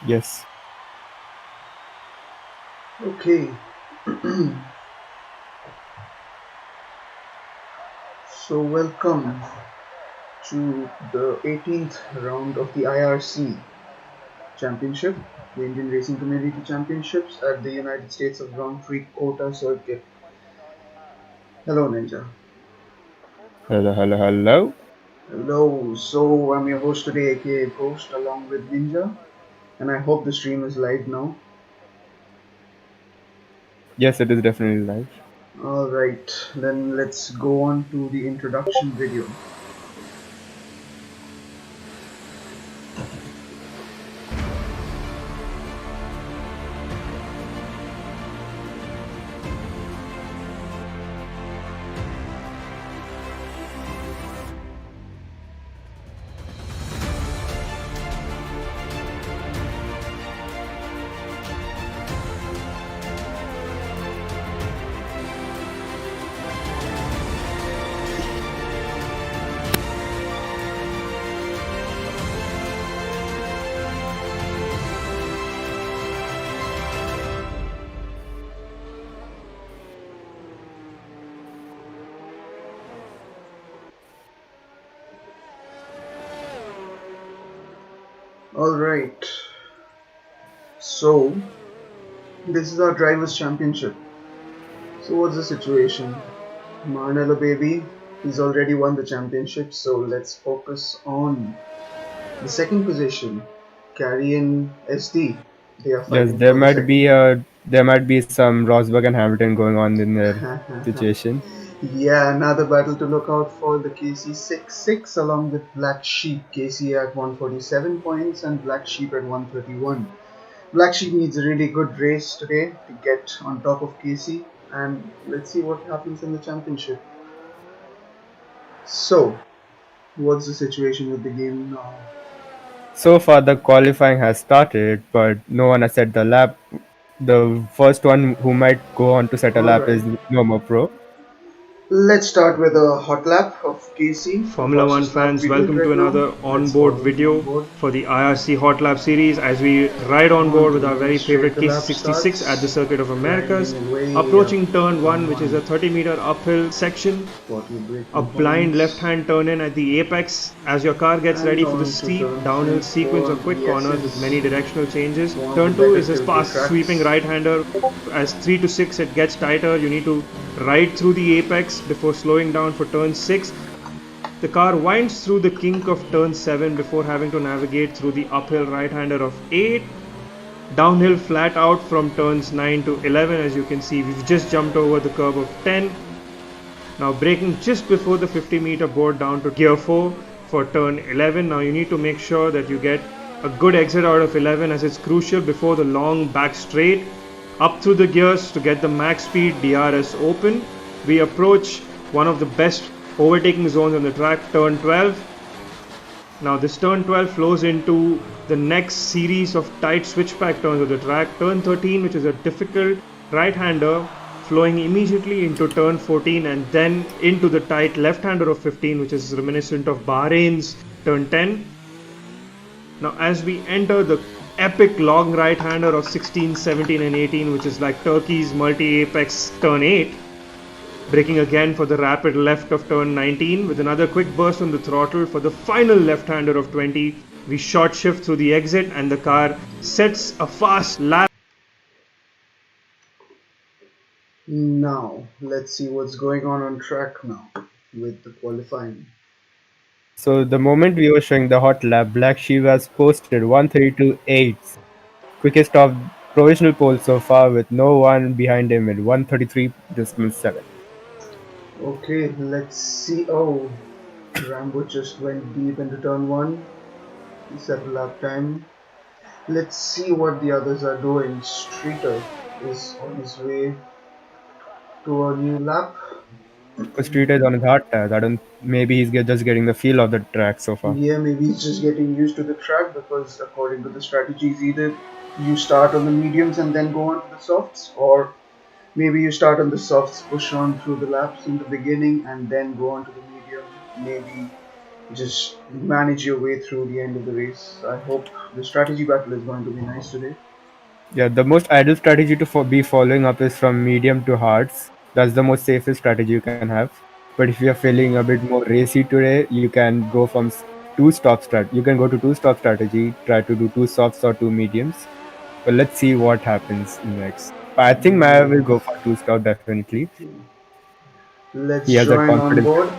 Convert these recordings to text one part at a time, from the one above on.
Yes. Okay, so welcome to the 18th round of the IRC Championship, the Indian Racing Community Championships at the United States of Grand Prix Quota Circuit. Hello, Ninja. Hello, hello, hello. Hello, so I'm your host today, aka Ghost, along with Ninja, and I hope the stream is live now. Yes, it is definitely live. Alright, then let's go on to the introduction video. Alright, so this is our Drivers' Championship. So, what's the situation? Marnella baby, he's already won the championship, so let's focus on the second position. Carrie and SD, they are Yes, fighting for the second. there might be some Rosberg and Hamilton going on in their situation. Yeah, another battle to look out for, the KC 6 along with Black Sheep. KC at 147 points and Black Sheep at 131. Black Sheep needs a really good race today to get on top of KC, and let's see what happens in the championship. So, what's the situation with the game now? So far, the qualifying has started, but no one has set the lap. The first one who might go on to set a lap Alright, is Norma Pro. let's start with a hot lap of KC Formula One versus lap fans, begins welcome to right now. another Let's onboard follow him on video board. for the IRC Hot Lap series as we ride on On board to with the our main very straight, favorite the lap KC66 at the starts, Circuit of Americas. grinding and way up Approaching turn turn 1, which is a 1. 30-meter uphill section, Spotty a braking blind points. left-hand turn in at the apex as your car gets And ready for the on to steep turn downhill 3 sequence for of quick the corners with S's. many directional changes. One of the Turn 2 better is a tilted fast sweeping tracks. right-hander. As 3 to 6 it gets tighter, you need to ride through the apex before slowing down for turn 6. The car winds through the kink of turn 7 before having to navigate through the uphill right-hander of 8. Downhill flat out from turns 9 to 11. As you can see, we've just jumped over the curve of 10. Now braking just before the 50-meter board down to gear 4 for turn 11. Now you need to make sure that you get a good exit out of 11 as it's crucial before the long back straight. Up through the gears to get the max speed DRS open. We approach one of the best overtaking zones on the track, turn 12. Now this turn 12 flows into the next series of tight switchback turns of the track. Turn 13, which is a difficult right-hander, flowing immediately into turn 14 and then into the tight left-hander of 15, which is reminiscent of Bahrain's turn 10. Now as we enter the epic long right-hander of 16, 17 and 18, which is like Turkey's multi-apex turn 8, braking again for the rapid left of turn 19 with another quick burst on the throttle for the final left-hander of 20. We short shift through the exit and the car sets a fast lap. Now, let's see what's going on track now with the qualifying. So the moment we were showing the hot lap, Black Sheep has posted 132.8, quickest of provisional pole so far with no one behind him at 133.7. Okay, let's see. Oh, Rambo just went deep into turn 1. He set a lap time. Let's see what the others are doing. Streeter is on his way to a new lap. Street is on his hard tires. I don't. Maybe just getting the feel of the track so far. Yeah, maybe he's just getting used to the track because according to the strategies, either you start on the mediums and then go on to the softs, or Maybe you start on the softs, push on through the laps in the beginning, and then go on to the medium. Maybe just manage your way through the end of the race. I hope the strategy battle is going to be nice today. Yeah, the most ideal strategy to be following up is from medium to hards. That's the most safest strategy you can have. But if you're feeling a bit more racy today, you can go from two stop strat. You can go to two stop strategy. Try to do two softs or two mediums. But let's see what happens next. I think Maya will go for two stop definitely. He Let's has that join on confidence. board.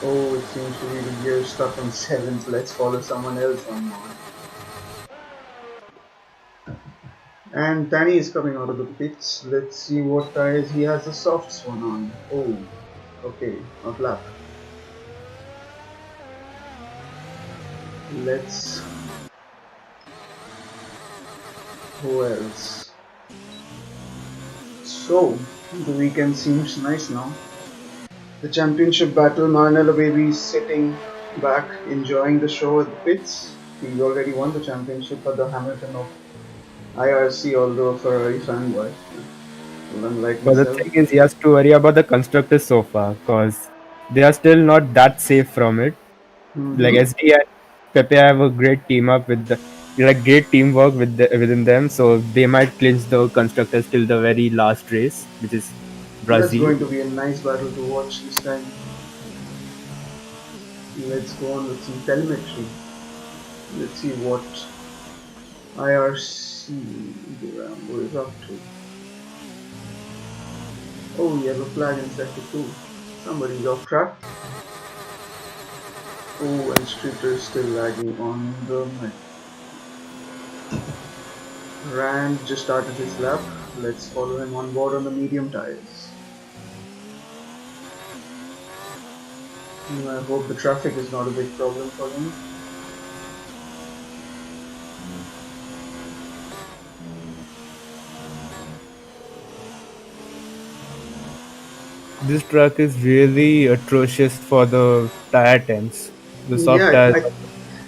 Oh, it seems to be the gear stuck on seventh. Let's follow someone else on board. And Danny is coming out of the pits. Let's see what tires he has the softs one on. Oh, okay, not lap. Let's. Who else? So, the weekend seems nice now. The championship battle, Marnella Baby is sitting back, enjoying the show at the pits. He already won the championship at the Hamilton of IRC, although a Ferrari fanboy, unlike But the myself. thing is, he has to worry about the constructors so far because they are still not that safe from it. Like Mm-hmm. SD and Pepe have a great team up with the like great teamwork within them, so they might clinch the constructors till the very last race, which is That's Brazil. going to be a nice battle to watch this time. Let's go on with some telemetry. Let's see what IRC Durango is up to. Oh, yellow flag in sector 2. Somebody's off track. Oh, and Streeter is still lagging on the mid. Rand just started his lap. Let's follow him on board on the medium tires. I hope the traffic is not a big problem for him. This truck is really atrocious for the tire temps. The soft Yeah, tires.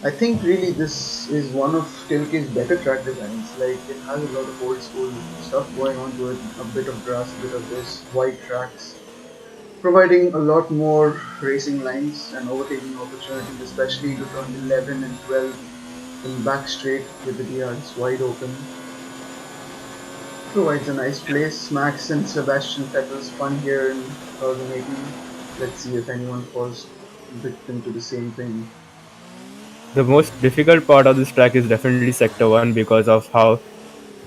I think really this is one of Tilke's better track designs. Like it has a lot of old school stuff going on to it, a bit of grass, a bit of this, white tracks, providing a lot more racing lines and overtaking opportunities, especially into turn 11 and 12 in back straight with the DRS wide open. Provides a nice place. Max and Sebastian Vettel spun here in 2018. Let's see if anyone falls victim to the same thing. The most difficult part of this track is definitely sector 1 because of how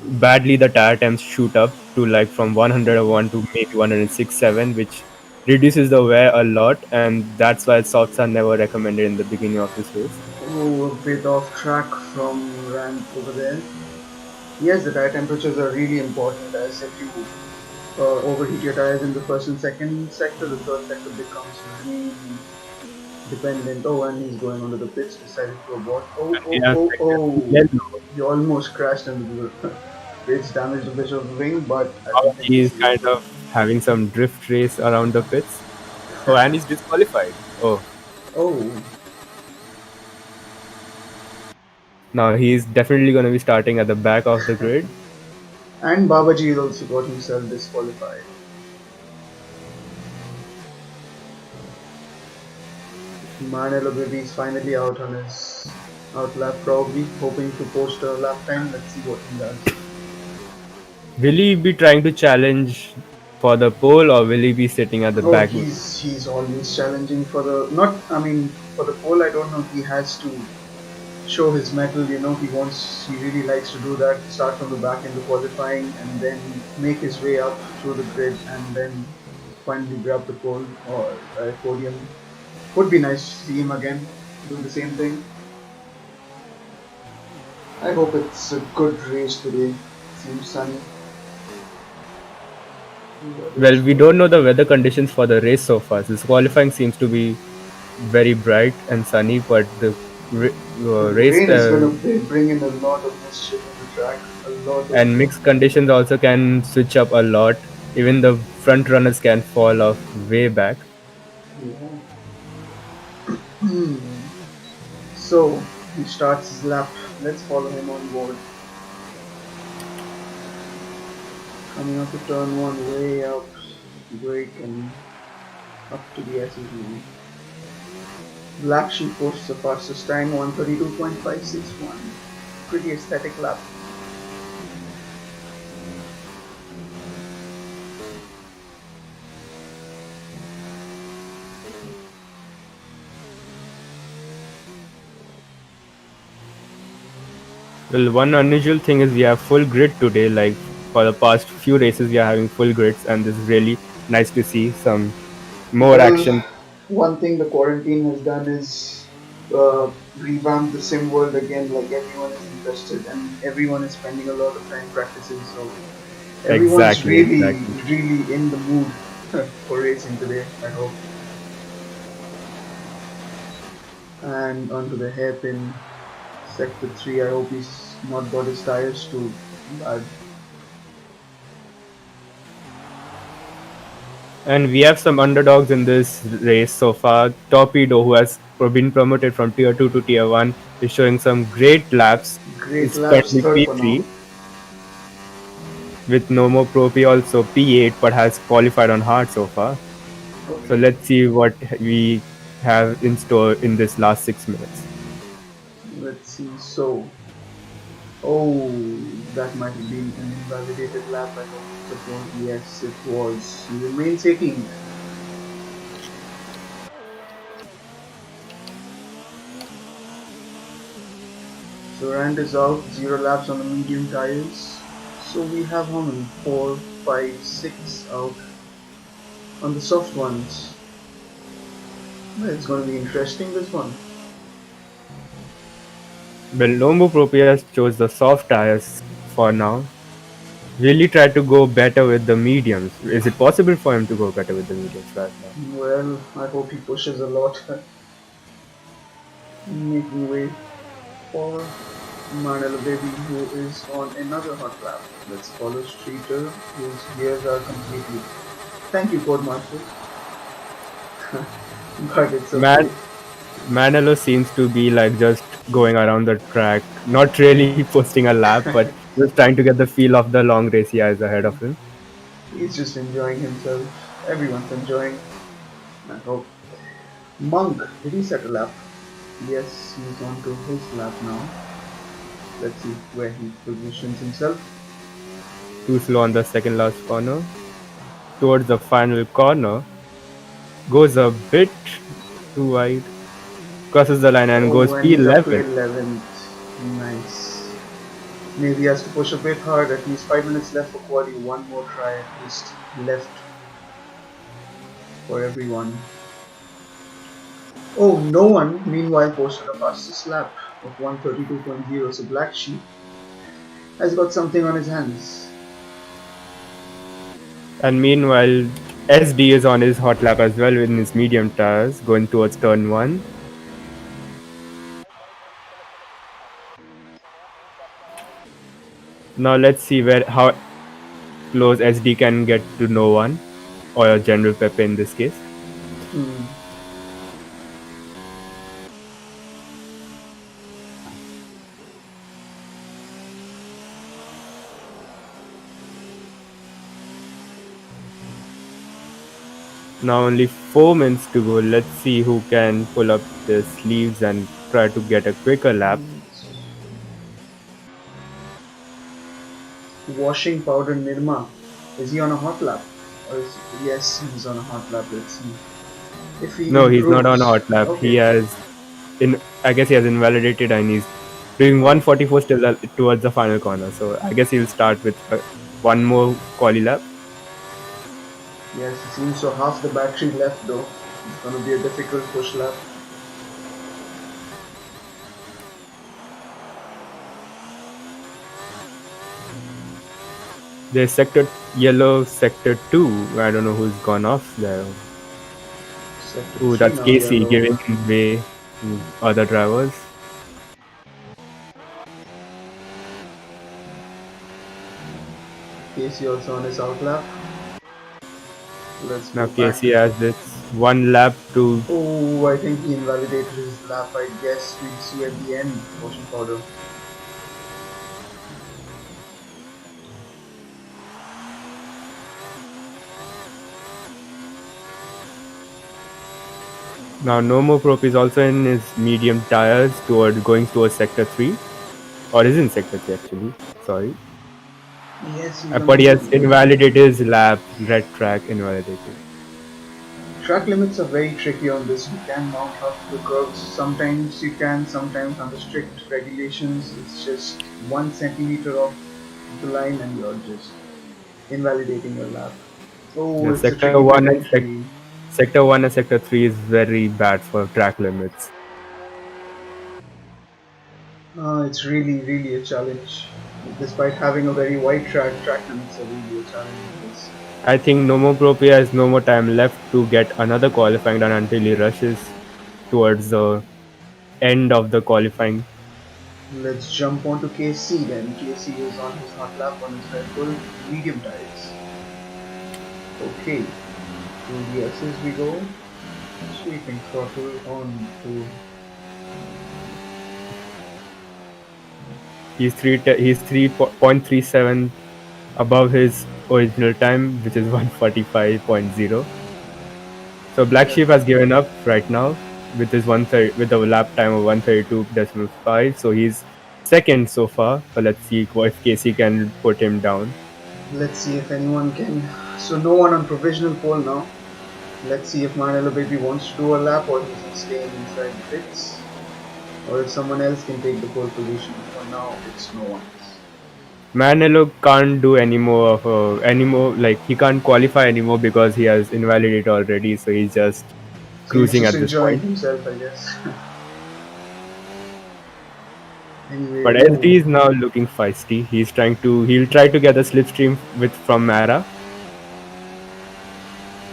badly the tire temps shoot up to like from 101 to maybe 106.7, which reduces the wear a lot, and that's why softs are never recommended in the beginning of this race. Oh, a bit off track from Rand over there. Yes, the tire temperatures are really important as if you overheat your tires in the first and second sector, the third sector becomes really dependent. Oh, and he's going onto the pits, decided to abort. Oh, He oh, has oh, like a oh. yellow. He almost crashed into the pits, damaged a bit of the wing, but I Now don't think he he's is safe. kind of having some drift race around the pits. Oh, and he's disqualified. Oh, Oh, now he's definitely going to be starting at the back of the grid. and Babaji also got himself disqualified. Manelo Baby is finally out on his out lap, probably hoping to post a lap time. Let's see what he does. Will he be trying to challenge for the pole or will he be sitting at the Oh, back? he's always challenging for the not. I mean, for the pole, I don't know. He has to show his mettle. You know, he really likes to do that. Start from the back in the qualifying and then make his way up through the grid and then finally grab the pole or podium. Would be nice to see him again do the same thing. I hope it's a good race today. Seems sunny. Well, we don't know the weather conditions for the race so far. This qualifying seems to be very bright and sunny, but the race Rain is gonna bring in a lot of mischief on the track. A lot of. and mixed conditions also can switch up a lot. Even the front runners can fall off way back. Yeah. So he starts his lap Let's follow him on board. Coming up to turn 1, way up, brake and up to the S's now. Black Sheep posts the fastest time, 132.561. Pretty aesthetic lap. Well, one unusual thing is we have full grid today. Like for the past few races, we are having full grids, and this is really nice to see some more Well, action. one thing the quarantine has done is revamp the sim world again. Like everyone is interested and everyone is spending a lot of time practicing. So everyone's Exactly, really, exactly. really in the mood for racing today, I hope. And onto the hairpin, sector 3. I hope he's not got his tires too bad. And we have some underdogs in this race so far. Torpedo, who has been promoted from Tier 2 to Tier 1, is showing some great laps, Great laps, especially third for now. P3, with no more Pro P also P8, but has qualified on hard so far. So Okay, let's see what we have in store in this last 6 minutes. let's see. So, oh, that might have been an invalidated lap. I hope it was. Yes, it was. He remains 18th. So Rand is out, 0 laps on the medium tires. So we have how many? 4, 5, 6 out on the soft ones. Well, it's going to be interesting, this one. Belombo Propias chose the soft tires for now. Really try to go better with the mediums. Is it possible for him to go better with the mediums right now? Well, I hope he pushes a lot, making way for Manila Baby, who is on another hot lap. Let's follow Streeter, whose gears are completely. Thank you, Codemaster. But it's Man, okay. Manelo seems to be like just going around the track, not really posting a lap, but just trying to get the feel of the long race he has ahead of him. He's just enjoying himself. Everyone's enjoying, I hope. Monk, did he set a lap? Yes, he's on to his lap now. Let's see where he positions himself. Too slow on the second last corner. Towards the final corner, goes a bit too wide, crosses the line and goes Oh, and he's up to P11. 11th. Nice. Maybe he has to push a bit hard. At least 5 minutes left for quali. One more try at least left for everyone. Oh, no one meanwhile posted a fastest lap of 132.0. So Black Sheep has got something on his hands. And meanwhile, SD is on his hot lap as well with his medium tires, going towards turn 1. Now let's see where how close SD can get to no one, or General Pepe in this case. Hmm. Now only 4 minutes to go. Let's see who can pull up the sleeves and try to get a quicker lap. Washing powder Nirma. Is he on a hot lap? Or is, yes, he's on a hot lap. Let's see if he No, he's not on a improves. hot lap. He Okay. has I guess he has invalidated and he's doing Oh, 144 still towards the final corner. So I guess he'll start with one more quali lap. yes, it seems so. Half the battery left though. It's gonna be a difficult push lap. There's sector yellow, sector 2. I don't know who's gone off there. Sector Ooh, 3 that's now, Casey yellow. giving way to other drivers. Casey also on his out lap. Let's Now go back. Casey has this one lap to. Oh, I think he invalidated his lap. I guess we'll see at the end. Washing powder. Now, Nomo Prop is also in his medium tires going towards sector 3, or is in sector 3 actually. Sorry. Yes, he's on But he has P2. invalidated his lap, red track invalidated. Track limits are very tricky on this. You can mount up the curves. Sometimes you can, sometimes under strict regulations, it's just 1 centimeter off the line and you're just invalidating your lap. Oh, Yeah, it's a tricky pit entry. sector 1 and sector 3 is very bad for track limits. It's really, really a challenge. Despite having a very wide track, track limits are really a challenge in this. I think Nomo Propia has no more time left to get another qualifying done until he rushes towards the end of the qualifying. Let's jump on to KC then. KC is on his hot lap on his Red Bull medium tires. Okay, through the S's we go. Sweeping throttle on to. He's 3.37 above his original time, which is 145.0. So Black Yep. Sheep has given up right now with his 130 with a lap time of 132.5. So he's second so far. But let's see if Casey can put him down. Let's see if anyone can. So no one on provisional pole now. Let's see if Manelo Baby wants to do a lap or he's staying inside the pits. Or if someone else can take the pole position. For now, it's no one else. Manelo can't do anymore like he can't qualify anymore because he has invalidated already. So he's just So he's cruising just at this enjoying point. himself, I guess. Anyway, But oh, SD is now looking feisty. He'll try to get the slipstream with from Mara.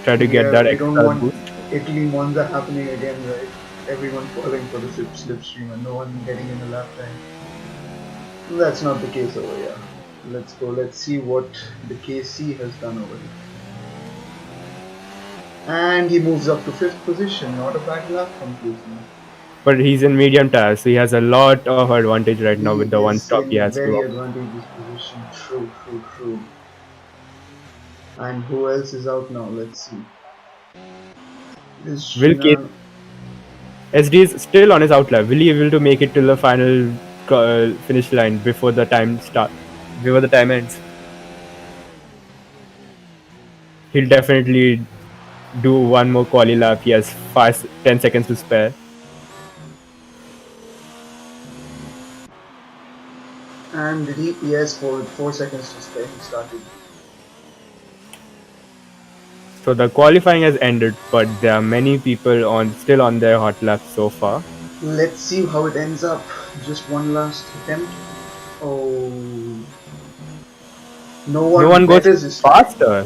Try to get yeah, that we don't extra want boost. Italy Monza happening again, right? Everyone falling for the slipstream and no one getting in a lap time. That's not the case over here. Let's go. Let's see what the KC has done over here. And he moves up to 5th position. Not a bad lap from KC. But he's in medium tires, so he has a lot of advantage right now He with the one is stop he in has to very offer. advantageous position. True, true, true. And who else is out now? Let's see. Is Will Shinan. SD is still on his outlap. Will he be able to make it to the final finish line before the time ends? He'll definitely do one more quali lap. He has 10 seconds to spare. And did he? Yes, for 4 seconds to spare. He started. So the qualifying has ended, but there are many people still on their hot laps so far. Let's see how it ends up. Just one last attempt. Oh. No No one one goes betters his time. faster.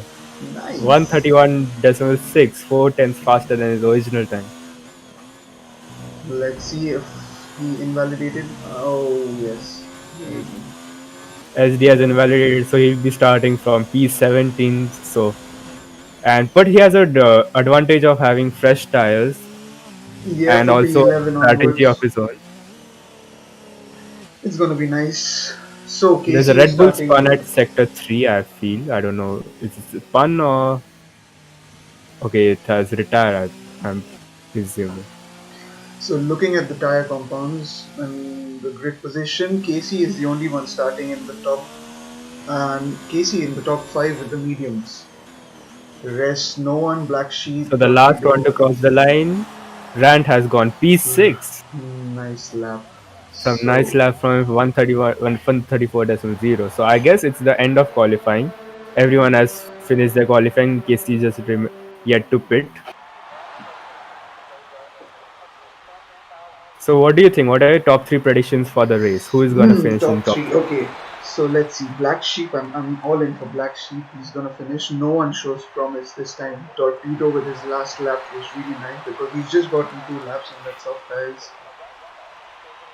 Nice. 131.6, 4 tenths faster than his original time. Let's see if he invalidated. Oh, yes. Maybe. SD has invalidated, so he'll be starting from P17. But he has a advantage of having fresh tires Yeah, and for also P11 strategy of onwards. his own. It's gonna be nice. So, There's a KC is Red Bull spun starting. at sector 3, I feel. I don't know. Is it a spun or. Okay, it has retired, I'm presuming. So, looking at the tire compounds and the grid position, KC is the only one starting in the top. And KC in the top 5 with the mediums. The rest, no one. Black Sheep, So the last one to Torpedo. cross the line, Rant has gone P6. Nice lap. Some nice So, lap from 134.0. So I guess it's the end of qualifying. Everyone has finished their qualifying. KC just yet to pit. So what do you think? What are your top 3 predictions for the race? Who is going to finish in top top 3. 3? Okay. So let's see. Black Sheep, I'm all in for Black Sheep. He's gonna finish. No one shows promise this time. Torpedo with his last lap was really nice because he's just gotten 2 laps on that soft tires.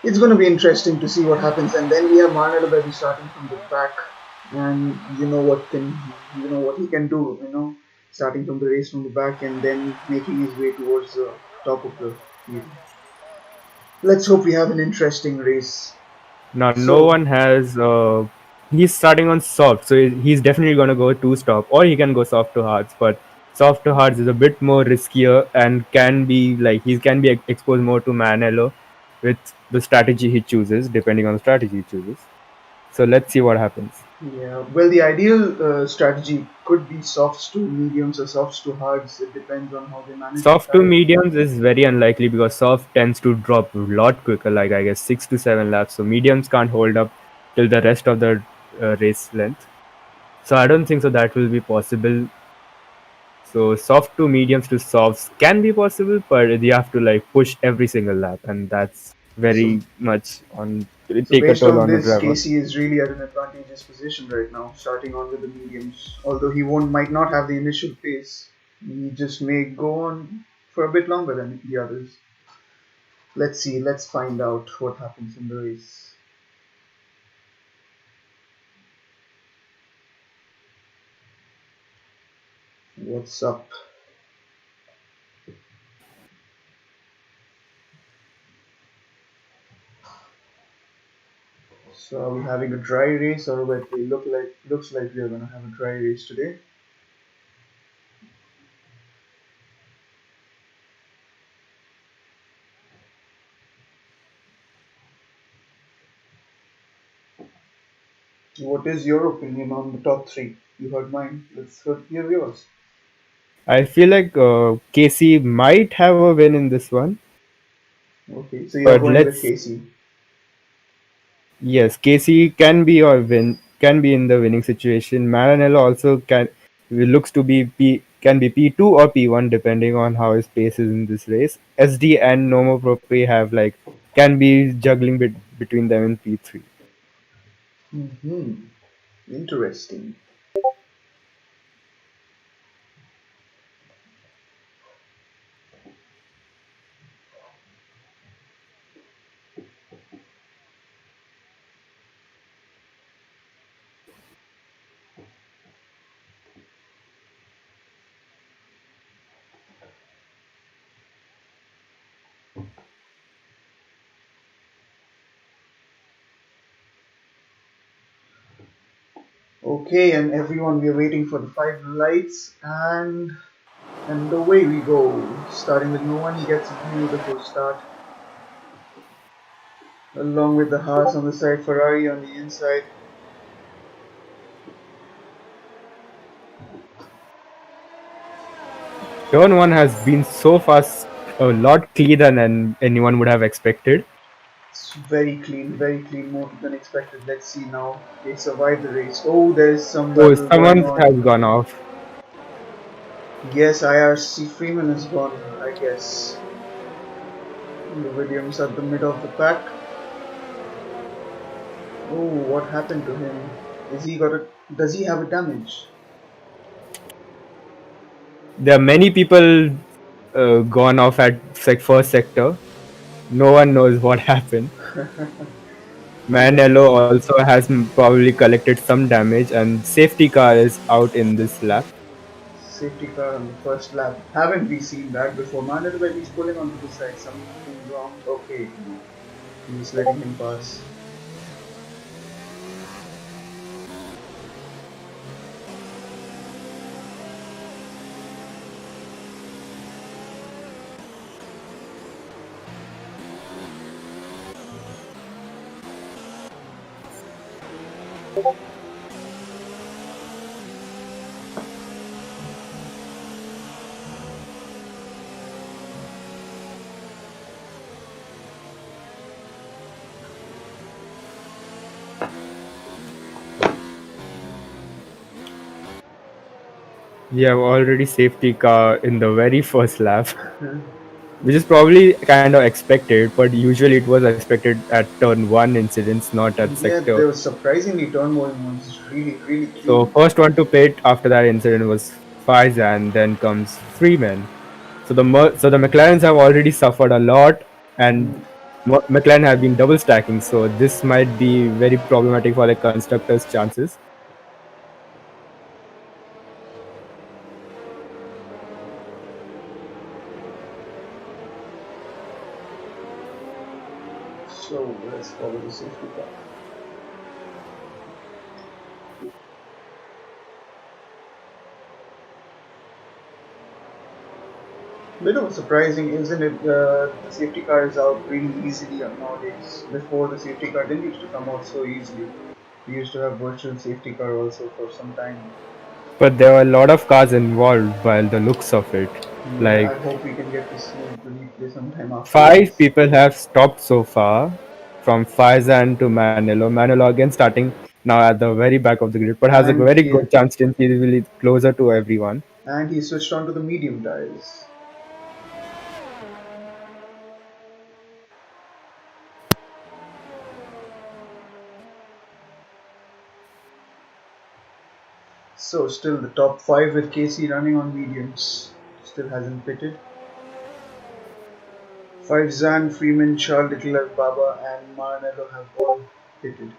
It's gonna be interesting to see what happens. And then we have Marnell Baby starting from the back, and you know what he can do. Starting from the race from the back and then making his way towards the top of the field. Let's hope we have an interesting race. Now no So one has. He's starting on soft, so he's definitely going to go 2 stop, or he can go soft to hards. But Soft to hards is a bit more riskier and can be like he can be exposed more to Manello with the strategy he chooses, depending on the strategy he chooses. So let's see what happens. Yeah, well, the ideal strategy could be softs to mediums or softs to hards. It depends on how they manage the Soft to tire. mediums is very unlikely because soft tends to drop a lot quicker, like I guess 6 to 7 laps. So mediums can't hold up till the rest of the race length. So I don't think so that will be possible. So soft to mediums to softs can be possible, but you have to like push every single lap, and that's So, very much on so take a based toll on on the this, driver. Casey is really at an advantageous position right now, starting on with the mediums. Although he won't might not have the initial pace, he just may go on for a bit longer than the others. Let's see. Let's find out what happens in the race. What's up? So are we having a dry race or wet? It looks like we are gonna have a dry race today. What is your opinion on the top three? You heard mine. Hear yours. I feel like Casey might have a win in this one, Okay, so you're but going with let's Casey. yes, Casey can be or win can be in the winning situation. Maranello also can looks to be can be P2 or P1 depending on how his pace is in this race. SD and Nomo Prope have like can be juggling between them in P3. Hmm. Interesting. Okay, and everyone, we're waiting for the five lights, and away we go. Starting with no one, he gets a beautiful start. Along with the Haas on the side, Ferrari on the inside. Turn 1 has been so fast, a lot cleaner than anyone would have expected. It's very clean, more than expected. Let's see now. They survive the race. Oh, there's some Oh, battle going someone on. has gone off. Yes, IRC Freeman is gone, I guess. The Williams at the mid of the pack. Oh, what happened to him? Is he got a? Does he have a damage? There are many people gone off at like first sector. No one knows what happened. Yes, Manello also has probably collected some damage, and safety car is out in this lap. safety car on the first lap. Haven't we seen that before? Manuel, when he's pulling onto the side, something wrong. Okay, no, he's letting him pass. We have already safety car in the very first lap, Huh? which is probably kind of expected, but usually it was expected at turn 1 incidents, not at Yeah, sector. there was surprisingly turmoil was really So clean. first one to pit after that incident was Faizan, then comes Freeman. So the McLarens have already suffered a lot, and Mhm. McLaren have been double stacking. So this might be very problematic for the constructors' chances. So let's follow the safety car. Bit of surprising, isn't it? The safety car is out really easily nowadays. Before, the safety car didn't used to come out so easily. We used to have virtual safety car also for some time. But there were a lot of cars involved by the looks of it. Yeah, Like I hope we can get to see it to replay sometime five afterwards. people have stopped so far, from Faizan to Manilo. Manilo again starting now at the very back of the grid, but has a And very he good chance since he will be closer to everyone. and he switched on to the medium tires. So still the top five with Casey running on mediums. Still hasn't pitted. Five Zan, Freeman, Charles Leclerc, Baba, and Maranello have all pitted.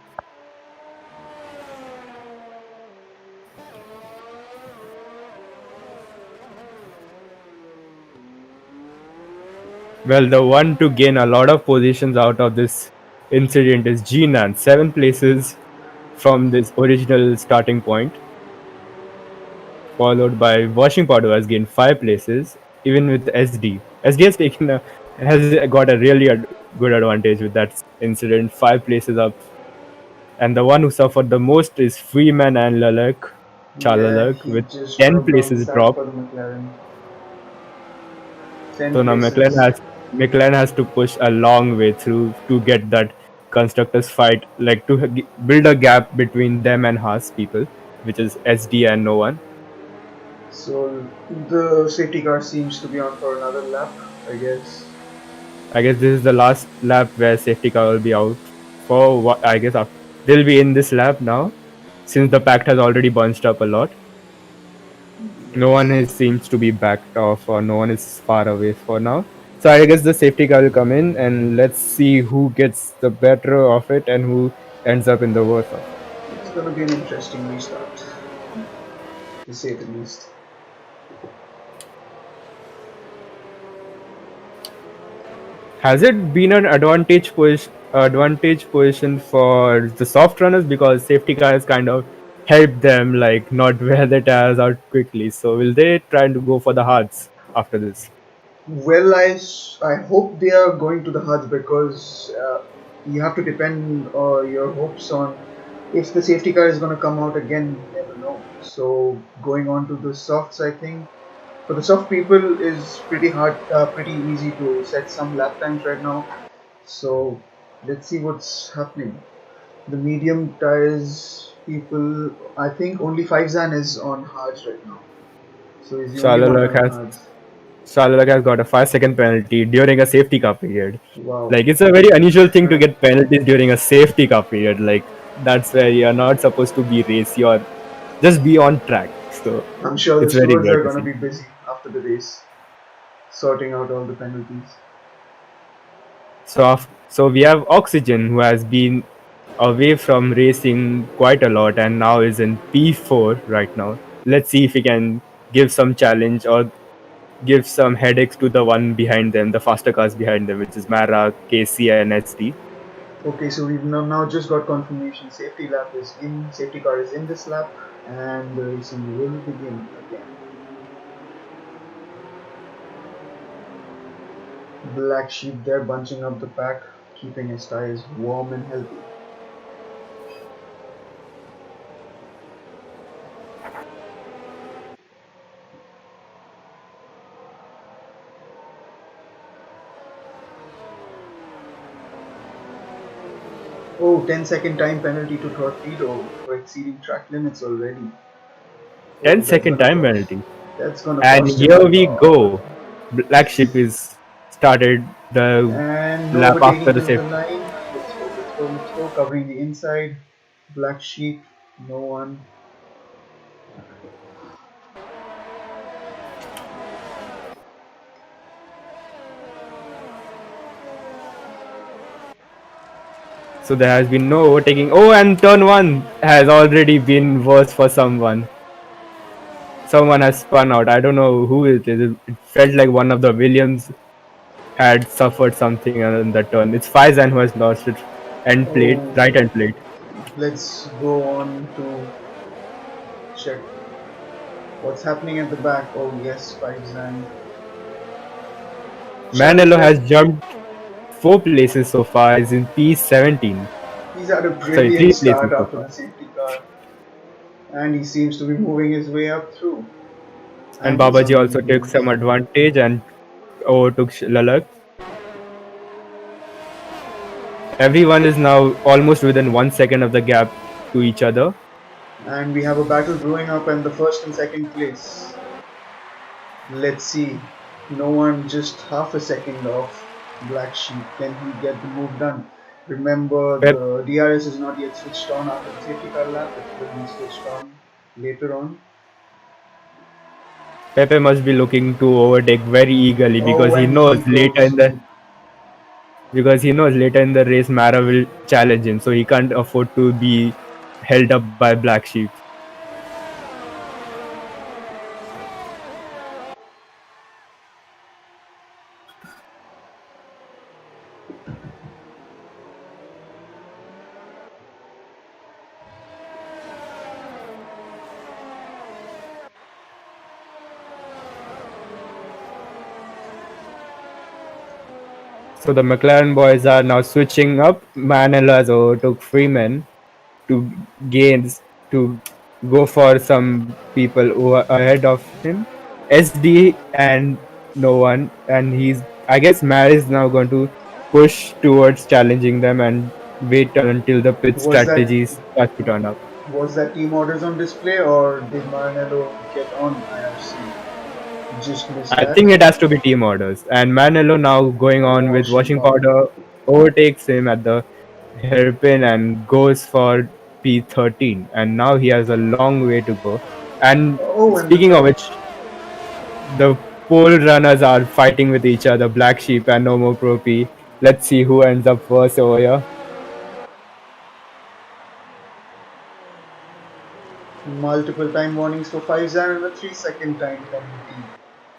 Well, the one to gain a lot of positions out of this incident is Jinan, 7 places from this original starting point, followed by Washing Powder has gained 5 places, even with SD. SD has got a really good advantage with that incident, 5 places up. And the one who suffered the most is Freeman and Lalek, Yeah, Chalalek, he with just 10 dropped down the places stats drop. for the McLaren. 10 So now places. McLaren has to push a long way through to get that constructors fight, like to build a gap between them and Haas people, which is SD and no one. So the safety car seems to be on for another lap, I guess. I guess this is the last lap where safety car will be out for what I guess they'll be in this lap now, since the pact has already bunched up a lot. No one Yes. seems to be backed off or no one is far away for now. So I guess the safety car will come in and let's see who gets the better of it and who ends up in the worst of it. It's gonna be an interesting restart, to say the least. Has it been an advantage position for the soft runners because safety cars kind of help them like not wear the tires out quickly? So will they try to go for the hards after this? Well, I hope they are going to the Hajj because you have to depend your hopes on if the safety car is going to come out again. You never know. So going on to the softs, I think for the soft people is pretty hard, pretty easy to set some lap times right now. So let's see what's happening. The medium tires people, I think only Faizan is on Hajj right now. So he's the only one Shalala running has Hajj. Shalala has got a 5 second penalty during a safety car period. Wow. Like it's a very unusual thing to get penalties during a safety car period. Like that's where you're not supposed to be race, you're just be on track. So I'm sure the it's very stewards weird are to going to see. be busy after the race, sorting out all the penalties. So we have Oxygen who has been away from racing quite a lot and now is in P4 right now. Let's see if he can give some challenge or give some headaches to the one behind them, the faster cars behind them, which is Mara, KC, and SD. Okay, so we've now just got confirmation. Safety lap is in. Safety car is in this lap, and the racing will begin again. Black Sheep there bunching up the pack, keeping his tires warm and healthy. Oh, 10-second time penalty to Torpedo for exceeding track limits already. Oh, 10 second time penalty. that's gonna And cost him a here we lot. go. Black Sheep is started the And no lap after overtaking the till the safety. line. Let's go, let's go, let's go. Covering the inside. Black sheep. No one. So there has been no overtaking. Oh, and turn one has already been worse for someone. Someone has spun out. I don't know who it is. It felt like one of the Williams had suffered something in that turn. It's Faizan who has lost it end plate, Oh, right end plate. let's go on to check what's happening at the back. Oh, yes, 5 Zan. Manello Challenger, has jumped 4 places so far. Is in P17. he's had a Sorry, brilliant 3 places start so after far. the safety car, and he seems to be moving his way up through. And And he's Babaji on the also took some mediums. advantage and overtook Lalak. Everyone is now almost within 1 second of the gap to each other. And we have a battle brewing up in the first and second place. Let's see. No one just half a second off Black Sheep. Can he get the move done? Remember, Pep, the DRS is not yet switched on after the safety car lap. It will be switched on later on. Pepe must be looking to overtake very eagerly Oh, and he goes to. because he knows later in the race Mara will challenge him, so he can't afford to be held up by Black Sheep. So the McLaren boys are now switching up. Manella overtook Freeman to gains to go for some people who are ahead of him. SD and no one, and he's I guess Mar is now going to push towards challenging them and wait until the pit Was that strategies start to turn up. was that team orders on display, or did Maranello get on IRC? Just missed I that. think it has to be team orders. And Manello now going on with Washing washing powder. powder overtakes him at the hairpin and goes for P13. And now he has a long way to go. And Oh, and the speaking of which, the pole runners are fighting with each other, Black Sheep and Nomo Pro P. Let's see who ends up first over here. multiple time warnings for 5 and a 3 second time penalty.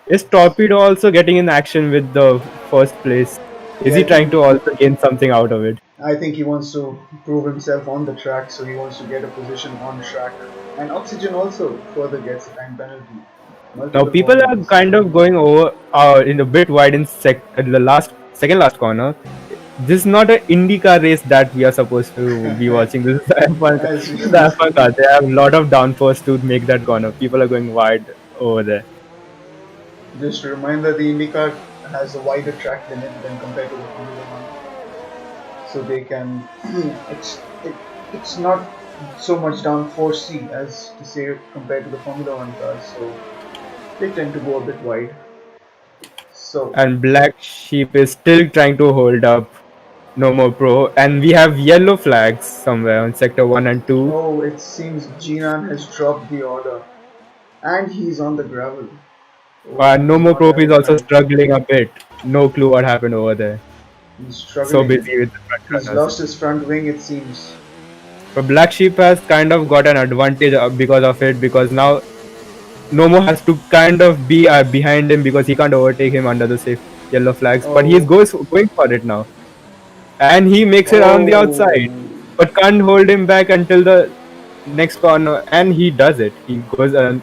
Is Torpedo also getting in action with the first place? Is Yeah, he trying to also gain something out of it? I think he wants to prove himself on the track, so he wants to get a position on track. And Oxygen also further gets a time penalty. Now Multiple people are warnings. kind of going over in a bit wide in the last second last corner. This is not an IndyCar race that we are supposed to be watching. This is the F1. As This is the we F1 car. They have a lot of downforce to make that corner. People are going wide over there. just a reminder, the IndyCar has a wider track limit than compared to the Formula One, so they can. It's not so much down 4C as to say compared to the Formula One cars, so they tend to go a bit wide. So, And Black Sheep is still trying to hold up. No more pro. And we have yellow flags somewhere on sector 1 and 2. oh, it seems Jinan has dropped the order, and he's on the gravel. Oh, he No does more not pro have is a also plan. struggling a bit. No clue what happened over there. He's So struggling. busy with the front He's runners. lost his front wing, it seems. But Black Sheep has kind of got an advantage because of it, because now Nomo has to kind of be behind him because he can't overtake him under the safe yellow flags. But he is Oh, going for it now. And he makes it around the outside. oh, But can't hold him back until the next corner. And he does it. He goes and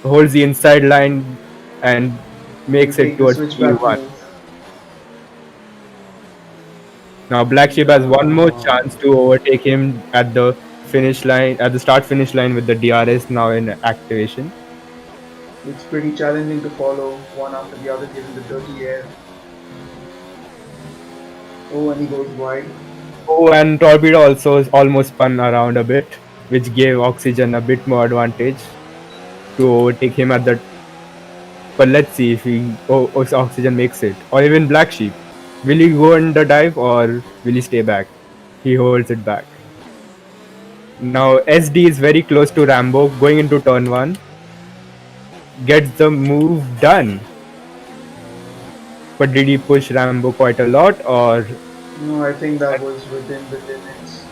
holds the inside line and to makes it take the towards switchback Tier-1. move. Now Black Sheep has one more chance No, to overtake him at the finish line, at the start finish line with the DRS now in activation. it's pretty challenging to follow one after the other given the dirty air. Oh, and he goes wide. Oh, and Torpedo also is almost spun around a bit, which gave Oxygen a bit more advantage to overtake him at the. But let's see if Oxygen makes it, or even Black Sheep. Will he go in the dive or will he stay back? He holds it back. Now SD is very close to Rambo, going into turn one. Gets the move done. But did he push Rambo quite a lot, or? No, I think that was within the limits.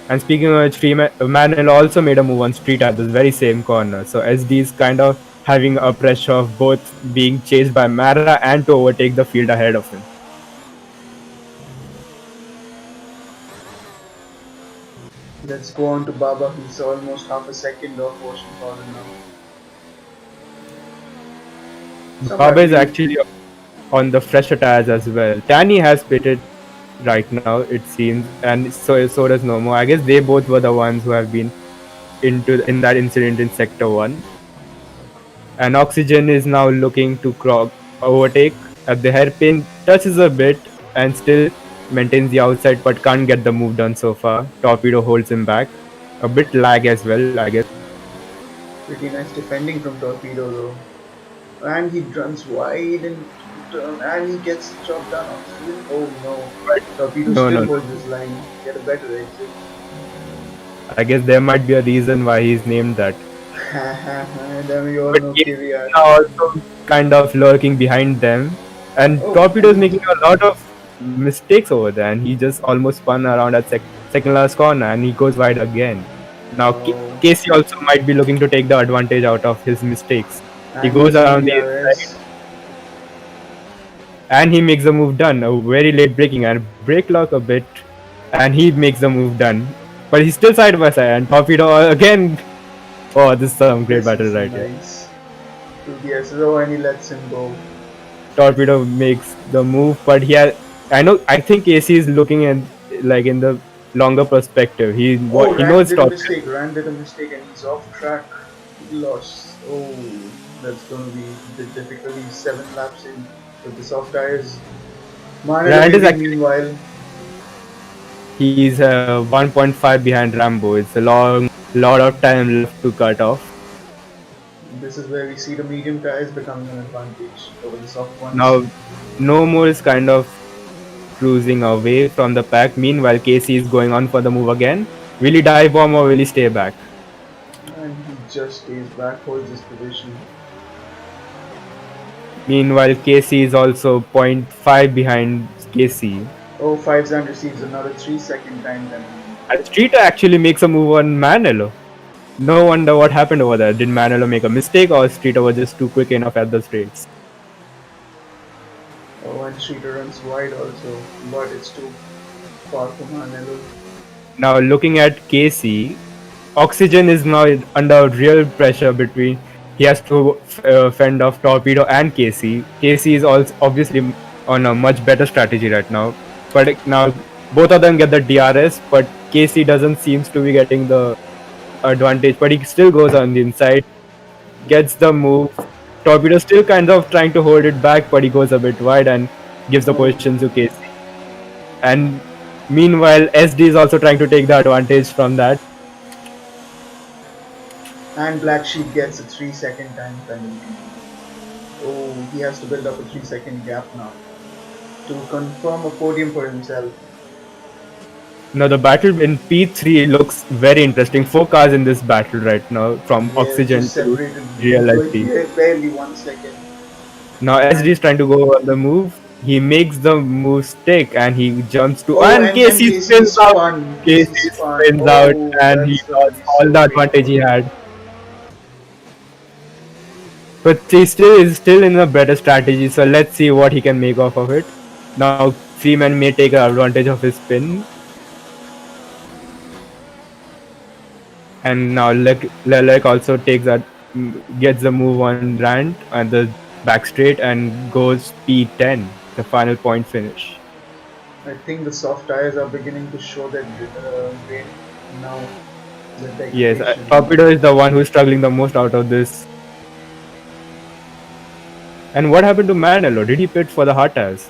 And speaking of which, Manuel also made a move on Street at this very same corner. So SD is kind of having a pressure of both being chased by Mara and to overtake the field ahead of him. Let's go on to Baba. He's almost half a second off Ocean Powder now. Baba is Somewhat actually on the fresher tires as well. Tanny has pitted right now, it seems, and so does Nomo. I guess they both were the ones who have been in that incident in Sector 1. And Oxygen is now looking to overtake at the hairpin, touches a bit and still maintains the outside but can't get the move done so far. Torpedo holds him back. A bit lag as well, I guess. Pretty nice defending from Torpedo though. And he runs wide in turn and he gets the job done. Oxygen. Oh no. Torpedo No, still no, no. holds his line. Get a better exit. I guess there might be a reason why he's named that. And then we all But know he's KVR. now also kind of lurking behind them. And Oh, Torpedo's and making a lot of mistakes over there, and he just almost spun around at second last corner and he goes wide again. Now, oh, Casey also might be looking to take the advantage out of his mistakes. He and goes using around the inside DRS. and he makes the move done. A very late braking and brake lock a bit, and he makes the move done. But he's still side by side, and Torpedo again. Oh, this is some great This battle is right here. nice. 2 DRS. And he lets him go. Torpedo makes the move, but I think Casey is looking at like in the longer perspective. Oh, He Rand knows did a Torpedo. mistake. Rand did a mistake and he's off track. He lost. Oh, that's going to be a bit difficult. He's 7 laps in with the soft tires. Rand Manor is waiting actually meanwhile. he's 1.5 behind Rambo. It's a lot of time left to cut off. This is where we see the medium tires becoming an advantage over the soft ones. Now, No More is kind of cruising away from the pack. Meanwhile, Casey is going on for the move again. Will he dive bomb or will he stay back? And he just stays back, holds his position. Meanwhile, Casey is also 0.5 behind Casey. Oh, Fivezan receives another 3-second time penalty. And Streeter actually makes a move on Manello. No wonder what happened over there. Did Manello make a mistake or Streeter was just too quick enough at the straights? Oh, and Streeter runs wide also, but it's too far for Manello. Now looking at Casey, Oxygen is now under real pressure between. He has to fend off Torpedo and Casey. Casey is also obviously on a much better strategy right now. But now both of them get the DRS, but Casey doesn't seems to be getting the advantage. But he still goes on the inside, gets the move. Torpedo still kind of trying to hold it back, but he goes a bit wide and gives the position to Casey. And meanwhile, SD is also trying to take the advantage from that. And Black Sheep gets a 3-second time penalty. Oh, he has to build up a 3-second gap now to confirm a podium for himself. Now the battle in P3 looks very interesting. 4 cars in this battle right now, from Yeah, Oxygen just to separated Real by LP. barely 1 second. Now SD is trying to go on the move. He makes the move stick and he jumps to and Casey spins out. Casey spins out and he lost all the advantage he had. But he still is in a better strategy, so let's see what he can make off of it. Now Freeman may take advantage of his spin. And now Lelek also gets the move on Rand and the back straight and goes P10, the final point finish. I think the soft tires are beginning to show that grain now. Yes, Torpedo is the one who's struggling the most out of this. And what happened to Manello? Did he pit for the hard tires?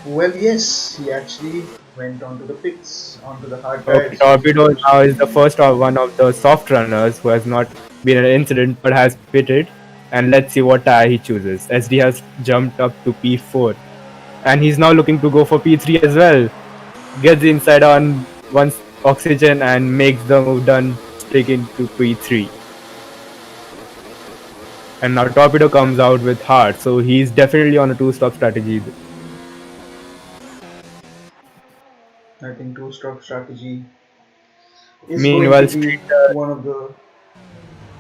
Well, yes, he actually went onto the pits, onto the hard tires. Okay, Torpedo now is the first one of the soft runners who has not been an incident but has pitted. And let's see what tire he chooses. SD has jumped up to P4. And he's now looking to go for P3 as well. Gets the inside on once Oxygen and makes the move done straight into P3. And now Torpedo comes out with hard, so he's definitely on a 2-stop strategy. I think 2-stop strategy is Meanwhile, going to be Streeter, one of the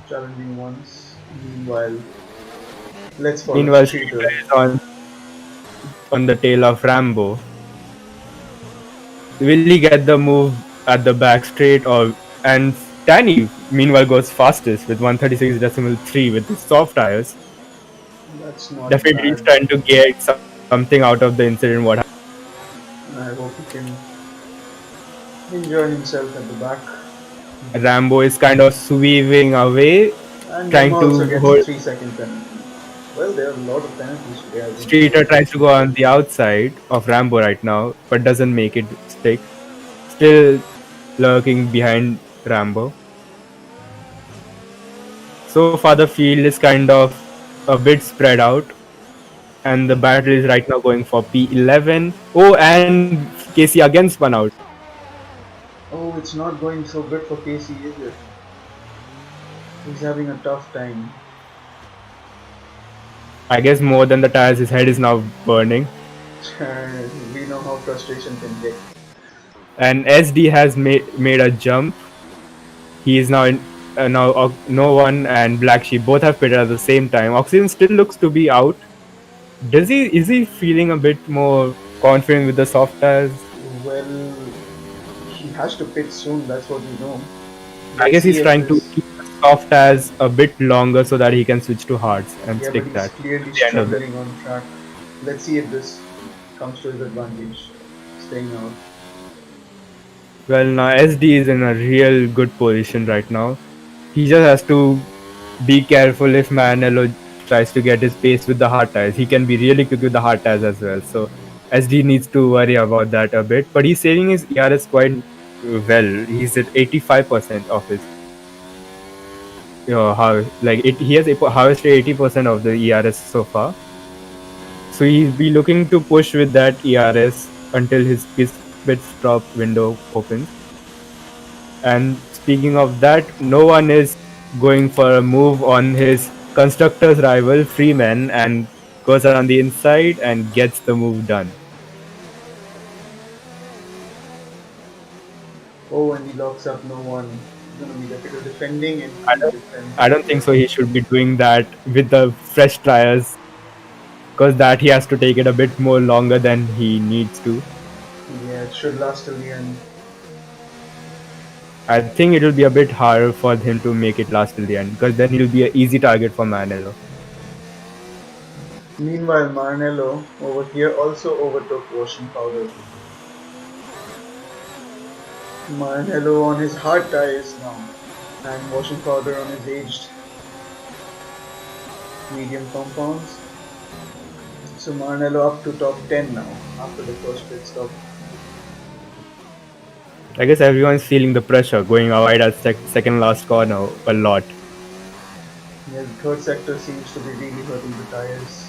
challenging ones. Let's follow Streeter is on the tail of Rambo. Will he get the move at the back straight and Danny meanwhile goes fastest with 136.3 with his soft tires. That's not Definitely he's bad. trying to get something out of the incident. What I hope he can enjoy himself at the back. Rambo is kind of sweeping away, And trying Yama also to gets a hold. 3 second penalty. Well, there are a lot of penalties today, I won't Streeter say. tries to go on the outside of Rambo right now, but doesn't make it stick. Still lurking behind Rambo. So far, the field is kind of a bit spread out, and the battle is right now going for P11. Oh, and Casey again spun out. Oh, it's not going so good for Casey, is it? He's having a tough time. I guess more than the tires, his head is now burning. We know how frustration can get. And SD has made a jump. He is now in. Now no one and Black Sheep both have pitted at the same time. Oxygen still looks to be out. Does he is he feeling a bit more confident with the soft tires? Well, he has to pitch soon, that's what we know. I Let's guess see he's if trying to this. keep the soft tires a bit longer so that he can switch to hards and Yeah, but stick he's that clearly to the end of the. struggling on track. Let's see if this comes to his advantage. Staying out. Well, now SD is in a real good position right now. He just has to be careful if Manello tries to get his pace with the hard tires. He can be really quick with the hard tires as well. So SD needs to worry about that a bit. But he's saving his ERS quite well. He's at 85% of his. How like he has harvested 80% of the ERS so far. So he'll be looking to push with that ERS until his pit stop window opens. And speaking of that, no one is going for a move on his constructor's rival Freeman and goes around the inside and gets the move done. Oh, and he locks up no one. It's gonna be difficult defending I infield don't, defense I over don't think here. so. He should be doing that with the fresh tires because that he has to take it a bit more longer than he needs to. Yeah, it should last till the end. I think it will be a bit harder for him to make it last till the end because then he'll be an easy target for Manello. Meanwhile, Maranello over here also overtook washing powder. Maranello on his hard tires now, and washing powder on his aged medium compounds. So Maranello up to top 10 now after the first pit stop. I guess everyone's feeling the pressure going wide at second last corner a lot. Yeah, the third sector seems to be really hurting the tires.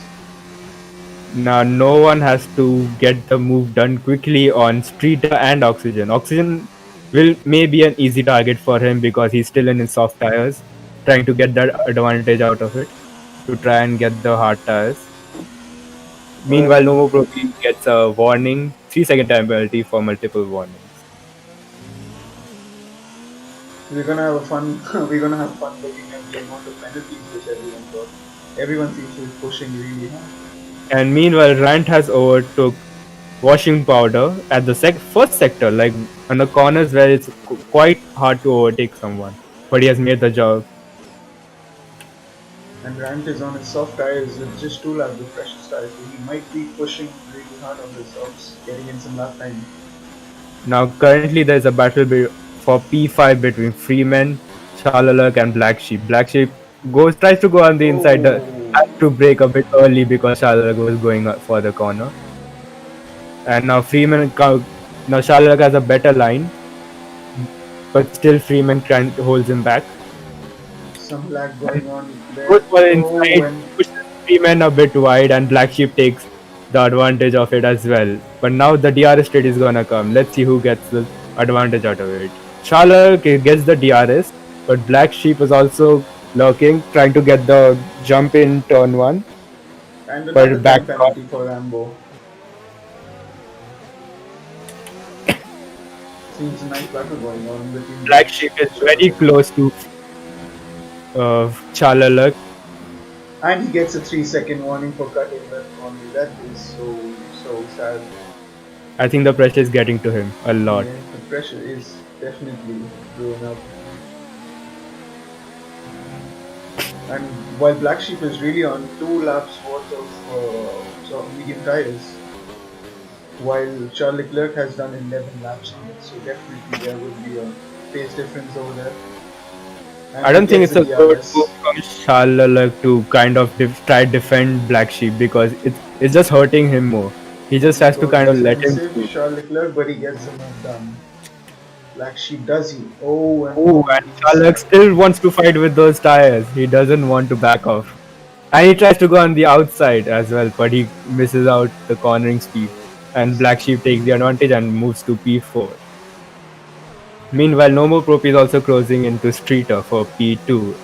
Now, no one has to get the move done quickly on Streeter and Oxygen. Oxygen may be an easy target for him because he's still in his soft tires, trying to get that advantage out of it to try and get the hard tires. Meanwhile, Well, Nomo Profi gets a warning, 3 second time penalty for multiple warnings. we're gonna have a fun. We're gonna have fun looking at the amount of penalties which everyone got. Everyone seems to be pushing really hard. And meanwhile, Rant has overtook washing powder at the first sector, like on the corners where it's quite hard to overtake someone. But he has made the job. And Rant is on his soft tires with just 2 laps of freshest tires, so he might be pushing really hard on his softs, getting in some lap time. Now, currently, there's a battle for P5 between Freeman, Shalalak, and Black Sheep. Black Sheep tries to go on the inside, has Oh, to break a bit early because Shalalak was going for the corner. And now now Shalalak has a better line, but still Freeman holds him back. some lag And going on goes there. for the Oh, inside, and pushes Freeman a bit wide, and Black Sheep takes the advantage of it as well. But now the DRS straight is gonna come. Let's see who gets the advantage out of it. Shala gets the DRS, but Black Sheep is also lurking, trying to get the jump in turn 1. another But back time penalty for Rambo. Seems a nice battle going on between Black Sheep is very Shalala. close to Chalalak. And he gets a 3 second warning for cutting left only. That is so sad. I think the pressure is getting to him a lot. Yeah, the pressure is definitely growing up. And while Black Sheep is really on 2 laps worth of medium tires, while Charles Leclerc has done 11 laps on it, so definitely there would be a pace difference over there. And I he don't think gets it's the a good move DRS. from Charles to kind of try defend Black Sheep because it's just hurting him more. He just has to Goes kind of let him defensive, through. Charles Leclerc, but he gets the move done. Black Sheep does he? Oh, and Oh, on and the Charles inside. still wants to fight with those tires. He doesn't want to back off. And he tries to go on the outside as well, but he misses out the cornering speed. And Black Sheep takes the advantage and moves to P4. Meanwhile, Nomo Prop is also closing into Streeter for P2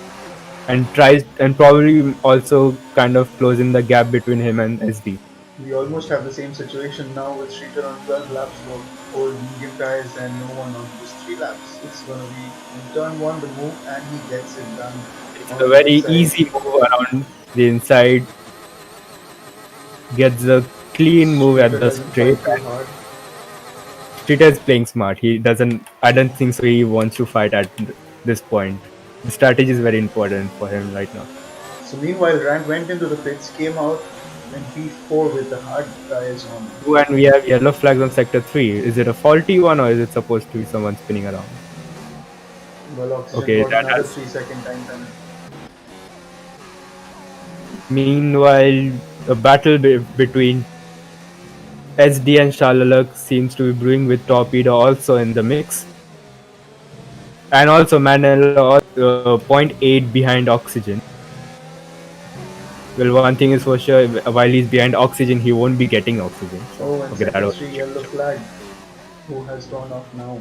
and tries and probably also kind of closing the gap between him and SD. We almost have the same situation now with Streeter on 12 laps for old medium tires and no one on just 3 laps. It's gonna be in turn 1 the move and he gets it done It's on a the very inside. easy move around the inside, gets a clean move at Streeter the doesn't straight. fight too hard. Streeter is playing smart. He doesn't. I don't think so. He wants to fight at this point. The strategy is very important for him right now. So meanwhile Rand went into the pits, came out in P4 with the hard tires on. Oh, and we have yellow flags on sector 3. Is it a faulty one or is it supposed to be someone spinning around? Well, Oxygen Okay, got that another has. 3-second time penalty. Meanwhile, a battle between SD and Charlaluk seems to be brewing with Torpedo also in the mix. And also Manila point 0.8 behind Oxygen. Well, one thing is for sure, while he's behind Oxygen, he won't be getting Oxygen. So, Oh, and okay, that sector was 3 yellow flag. Who has gone off now?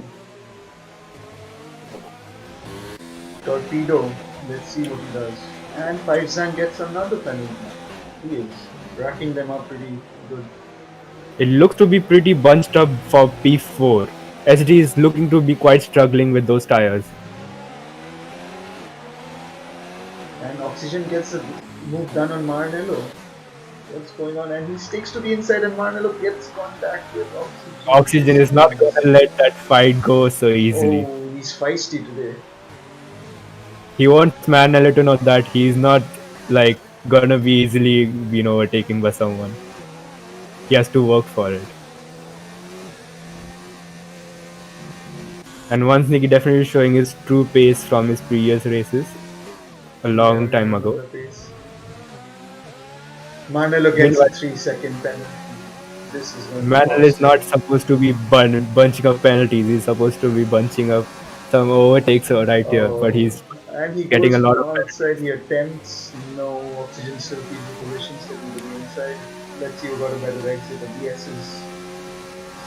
Torpedo. Let's see what he does. And Faizan gets another penalty. He is racking them up pretty good. It looks to be pretty bunched up for P4. SD is looking to be quite struggling with those tires. And Oxygen gets a move done on Maranello. What's going on? And he sticks to the inside and Maranello gets contact with Oxygen. Oxygen is not going to let that fight go so easily. Oh, he's feisty today. He wants Manila to know that he's not like gonna be easily overtaken by someone. He has to work for it. And one thing he definitely showing his true pace from his previous races a long time ago. Maranello gets a 3-second penalty. This is going to Manila is not supposed to be bunching up penalties. He's supposed to be bunching up some overtakes right here, but he's and he getting goes a lot from of outside. He attempts. No, Oxygen still keeps the position, still to the inside. Let's see who got a better exit. The S's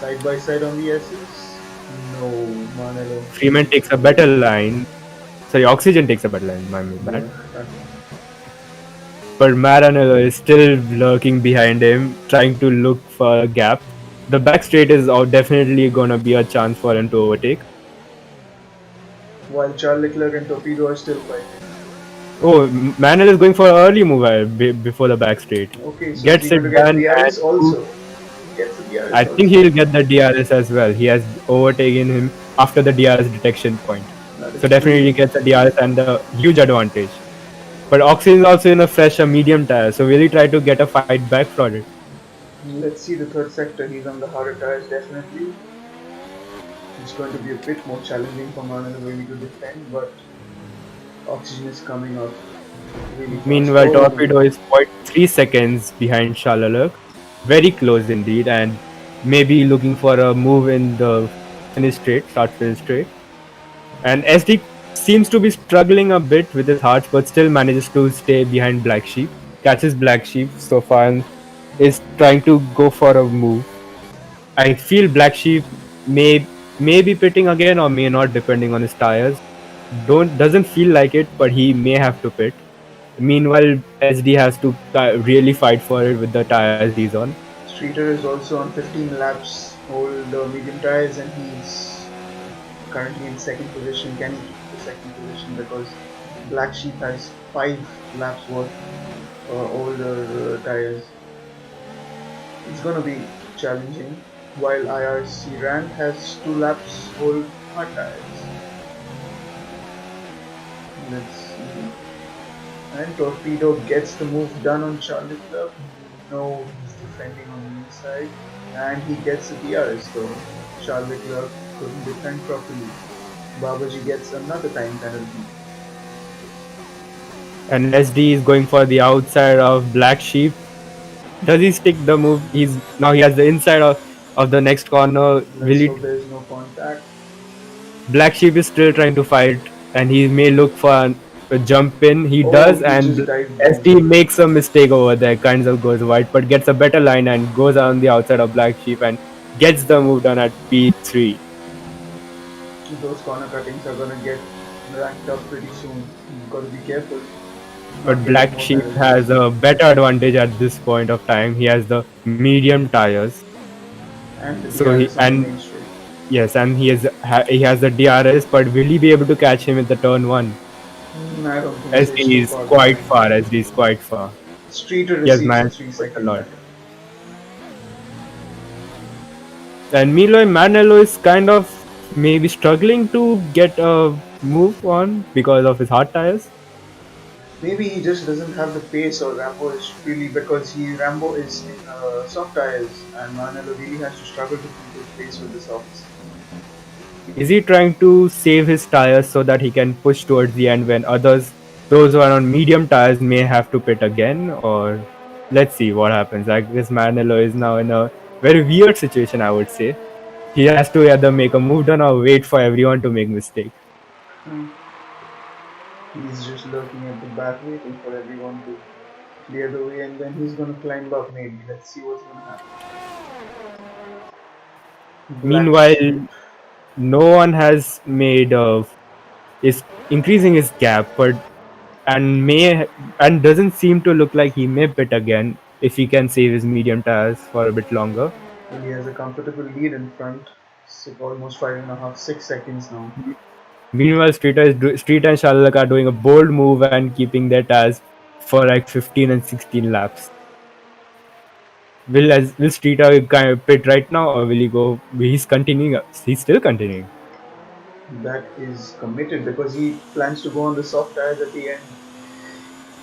side by side on the S's. No, Manello. Freeman takes a better line. Sorry, Oxygen takes a better line. My bad. Yeah. But Maranello is still lurking behind him, trying to look for a gap. The back straight is definitely gonna be a chance for him to overtake. While Charles Leclerc and Torpedo are still fighting. Oh, Manel is going for an early move before the back straight. Okay, so Gets is he going it to get done. the DRS also? He gets the DRS I think he'll get the DRS as well. He has overtaken him after the DRS detection point. So definitely he gets the DRS and a huge advantage. But Oxygen is also in a fresh medium tire, so will he try to get a fight back for it? Let's see the third sector. He's on the harder tires definitely. It's going to be a bit more challenging for Maranello really to defend, but Oxygen is coming up really fast. Meanwhile, Torpedo is 0.3 seconds behind Shalaluk. Very close indeed, and maybe looking for a move in the start finish straight. And SD seems to be struggling a bit with his hearts, but still manages to stay behind Black Sheep. Catches Black Sheep so far and is trying to go for a move. I feel Black Sheep may be pitting again or may not, depending on his tires. Doesn't feel like it, but he may have to pit. Meanwhile, SD has to really fight for it with the tires he's on. Streeter is also on 15 laps, old medium tires, and he's currently in second position. Can he keep the second position because Black Sheep has 5 laps worth older tires. It's gonna be challenging. While IRC Rand has 2 laps old hard tires. Let's see. And Torpedo gets the move done on Charlie Club. No, he's defending on the inside. And he gets the DRS though. Charlie Club couldn't defend properly. Babaji gets another time penalty. And SD is going for the outside of Black Sheep. Does he stick the move? He has the inside of the next corner. Will Let's it? hope there's no contact. Black Sheep is still trying to fight, and he may look for a jump in. He Oh, does, he and just dived SD boom. makes a mistake over there. Kind of goes wide, but gets a better line and goes on the outside of Black Sheep and gets the move done at P3. Those corner cuttings are gonna get racked up pretty soon. You've got to be careful, not But getting Black more Sheep penalties. has a better advantage at this point of time. He has the medium tires, And the so he DRS on the and main straight. yes, and he has the DRS. But will he be able to catch him at the turn one? I don't think so. It's SD too is far quite behind. far. SD is quite far. Streeter He has receives a managed to 3 push a second lot. penalty. And meanwhile, Manelo is kind of maybe struggling to get a move on because of his hard tires. Maybe he just doesn't have the pace, or Rambo is really because Rambo is in soft tires, and Manelo really has to struggle to keep his pace with the softs. Is he trying to save his tires so that he can push towards the end when those who are on medium tires, may have to pit again? Or let's see what happens. I guess Manelo is now in a very weird situation, I would say. He has to either make a move done or wait for everyone to make mistake. Hmm. He's just lurking at the back, waiting for everyone to clear the way, and then he's gonna climb up. Maybe let's see what's gonna happen. Black Sheep. Meanwhile, no one has made is increasing his gap, but and doesn't seem to look like he may pit again if he can save his medium tires for a bit longer. Well, he has a comfortable lead in front. It's almost 5.5, 6 seconds now. Meanwhile, Street and Shalak are doing a bold move and keeping their tires for like 15 and 16 laps. Will Streeter kind of pit right now, or will he go? He's continuing. He's still continuing. That is committed because he plans to go on the soft tires at the end.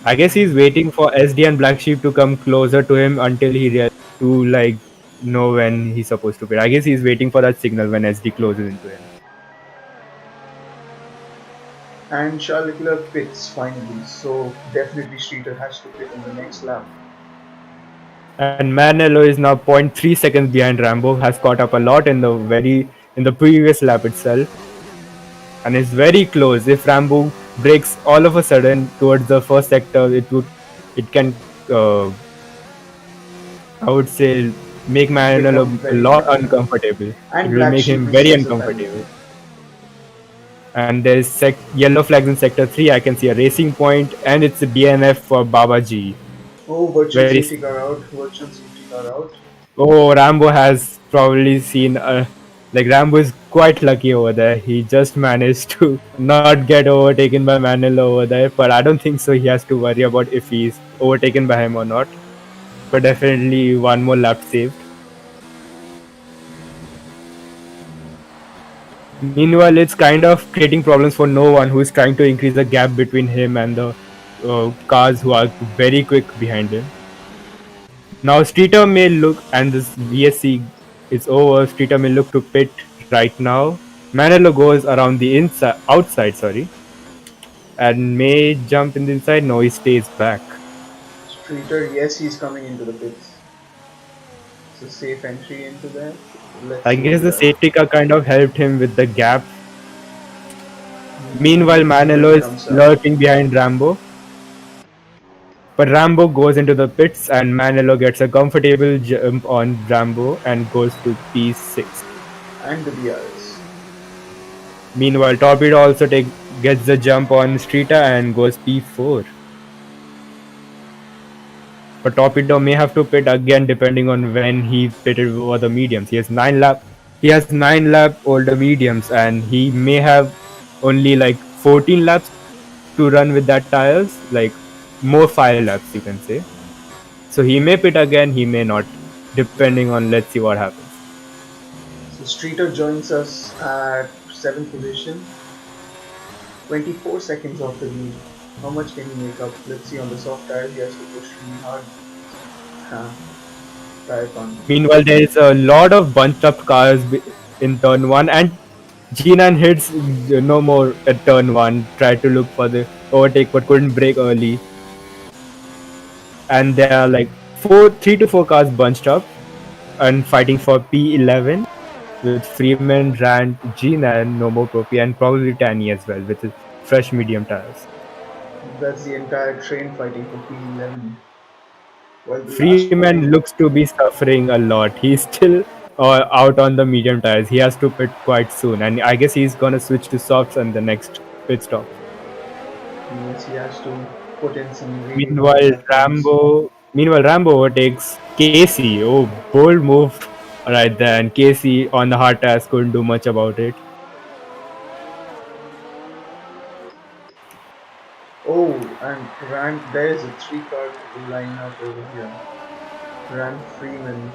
I guess he's waiting for SD and Black Sheep to come closer to him until to like know when he's supposed to pit. I guess he's waiting for that signal when SD closes into him. And Charles Leclerc pits finally, so definitely Streeter has to pit in the next lap. And Manello is now 0.3 seconds behind Rambo. Has caught up a lot in the previous lap itself, and is very close. If Rambo breaks all of a sudden towards the first sector, it can I would say make Manello Become a very lot difficult. uncomfortable. It And will Black make Sheep him very receives a penalty. uncomfortable. And there's yellow flags in sector 3. I can see a racing point, and it's a DNF for Babaji. Oh, virtual Very safety car out. Virtual safety car out. Oh, Rambo has probably seen. Rambo is quite lucky over there. He just managed to not get overtaken by Manila over there. But I don't think so. He has to worry about if he's overtaken by him or not. But definitely one more lap saved. Meanwhile, it's kind of creating problems for no one who is trying to increase the gap between him and the cars who are very quick behind him. Now Streeter may look, and this VSC is over. Streeter may look to pit right now. Manelo goes around the outside, sorry, and may jump in the inside. No, he stays back. Streeter, yes, he's coming into the pits. It's a safe entry into there. Let's I see what guess he the does. safety car kind of helped him with the gap. And Meanwhile, the Manelo penalty is comes out. lurking behind Rambo. But Rambo goes into the pits, and Manelo gets a comfortable jump on Rambo and goes to P6. And the DRS. Meanwhile, Torpedo also gets the jump on Streeter and goes P4. But Torpedo may have to pit again depending on when he pitted over the mediums. He has 9 lap older mediums, and he may have only like 14 laps to run with that tires, like more 5 laps you can say. So he may pit again, he may not, depending on let's see what happens. So Streeter joins us at 7th position. 24 seconds off the lead. How much can he make up? Let's see, on the soft tires he has to push really hard. Ha, tire punch. Meanwhile, there is a lot of bunched up cars in turn one, and Jinan hits no more at turn one. Tried to look for the overtake, but couldn't brake early. And there are like 3 to 4 cars bunched up and fighting for P11 with Freeman, Rand, Jinan, Nomo Propi, and probably Tanny as well with his fresh medium tires. That's the entire train fighting for P11. Well, the last Freeman podium. looks to be suffering a lot. He's still out on the medium tires. He has to pit quite soon, and I guess he's gonna switch to softs on the next pit stop. Yes, he has to put in some really hard Meanwhile, lap times. Rambo overtakes Casey. Oh, bold move right there, and Casey on the hard tires couldn't do much about it. Oh, and there is a three-car lineup over here. Rand Freeman.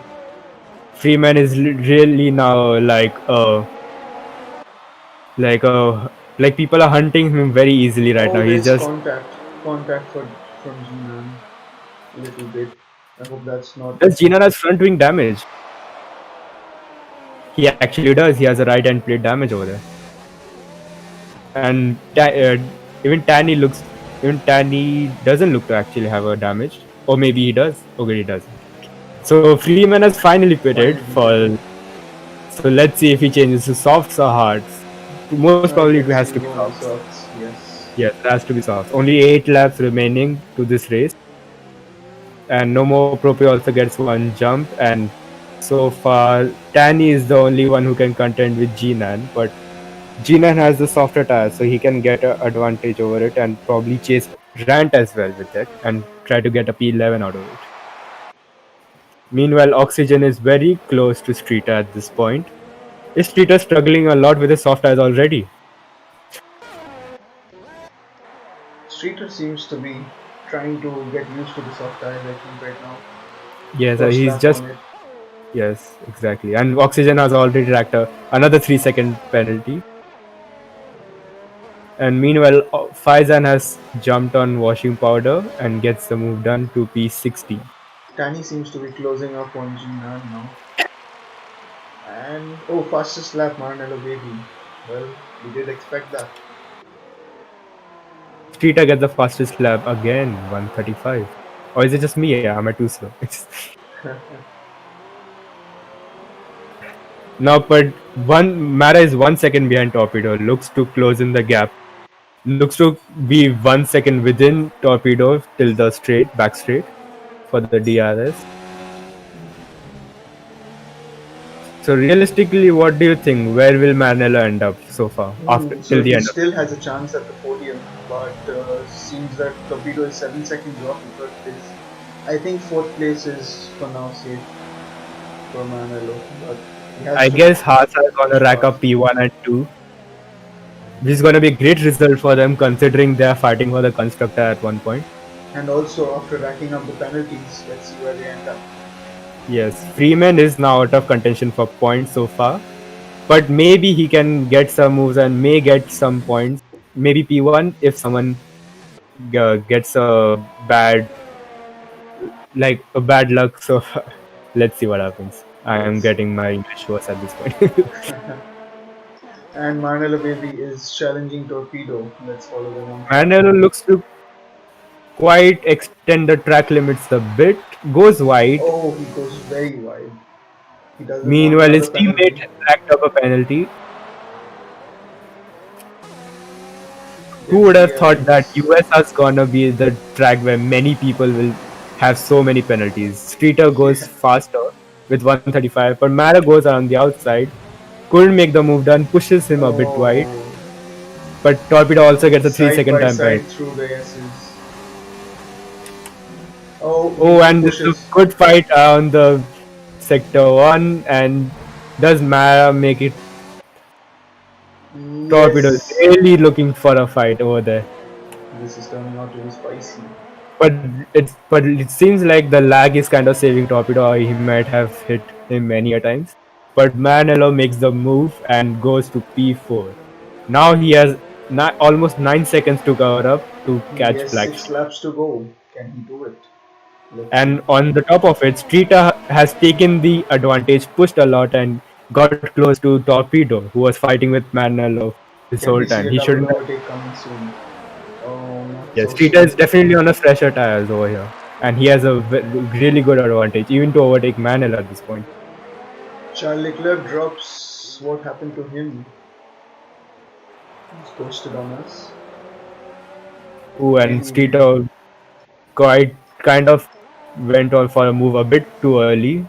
Freeman is really now like people are hunting him very easily right Oh, now. He's there's just contact from G-Man. A little bit. I hope that's not. does Jinan has front wing damage? He actually does. He has a right hand plate damage over there, and even Tanny looks. Even Tanny doesn't look to actually have a damage, or maybe he does. Okay, he does. So Freeman has finally pitted Finally for. pitted. So let's see if he changes to softs or hards. Most I probably it guess has he'll to be go on the softs. softs. Yes. Yes, it has to be softs. Only 8 laps remaining to this race, and no more Propi also gets one jump. And so far, Tanny is the only one who can contend with Jinan, but Jinan has the softer tires, so he can get an advantage over it and probably chase Rant as well with it and try to get a P11 out of it. Meanwhile, Oxygen is very close to Streeter at this point. Is Streeter struggling a lot with his soft tires already? Streeter seems to be trying to get used to the soft tires, I think, right now. Yes, First he's lap just. on it. Yes, exactly. And Oxygen has already racked another 3-second penalty. And meanwhile, Faizan has jumped on washing powder and gets the move done to P60. Danny seems to be closing up on G-Man now. And oh, fastest lap, Maranello baby. Well, we did expect that. Streeter gets the fastest lap again, 135. Or is it just me? Yeah, am I too slow? Now, but Mara is 1 second behind Torpedo. Looks to close in the gap. Looks to be 1 second within Torpedo till the back straight for the DRS. So realistically, what do you think? Where will Maranello end up so far after So till the he end of still it? has a chance at the podium, but seems that Torpedo is 7 seconds off in third place. I think fourth place is for now safe for Maranello, but he has I to guess Haas are gonna push rack hard. up P1 and 2. This is gonna be a great result for them considering they are fighting for the constructor at one point. And also after racking up the penalties, let's see where they end up. Yes, Freeman is now out of contention for points so far, but maybe he can get some moves and may get some points. Maybe P1 if someone gets a bad luck. So let's see what happens. I am Yes. getting my English worse at this point. And Maranello baby is challenging Torpedo. Let's follow them on track. Manero looks to quite extend the track limits a bit, goes wide. Oh, he goes very wide. He doesn't want Meanwhile, another his teammate penalty. has racked up a penalty. Who Let's would see have how thought that things. US is gonna be the track where many people will have so many penalties? Streeter goes Yeah. faster with 135, but Mara goes around the outside, couldn't make the move done, pushes him a bit wide. Oh, But Torpedo also gets a three side second by time penalty. side through the S's. Oh, Oh, he and this is a pushes. good fight on the sector one. And does Mara make it? Torpedo is Yes. really looking for a fight over there. This is turning out to be spicy. But it seems like the lag is kind of saving Torpedo, or he might have hit him many a times. But Manello makes the move and goes to P4. Now he has almost 9 seconds to cover up. to He catch has Black 6 Sheep. laps to go. Can he do it? Let's see. And on the top of it, Streeter has taken the advantage, pushed a lot, and got close to Torpedo, who was fighting with Manello this Can whole we see time. a He double shouldn't have. overtake coming soon? Oh, not Yeah, so Streeter is soon. definitely on a fresher tires over here. And he has a really good advantage, even to overtake Manello at this point. Charles Leclerc drops. What happened to him? He's ghosted on us. Ooh, and Anyway, Streeter quite kind of went on for a move a bit too early.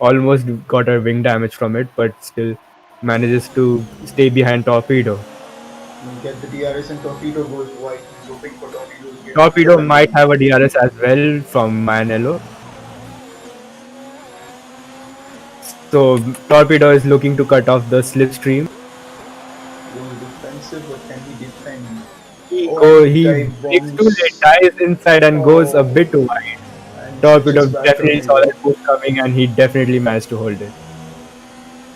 Almost got a wing damage from it, but still manages to stay behind Torpedo. we'll get the DRS and Torpedo goes wide. He's hoping for Torpedo to get another Torpedo might penalty. have a DRS as well from Manello. So Torpedo is looking to cut off the slipstream. Going defensive, but can he defend? He Oh, go and he he dive breaks too late, bombs. dives inside and goes a Oh, bit too wide. and Torpedo switches back definitely saw Torpedo. that move coming and he definitely managed to hold it.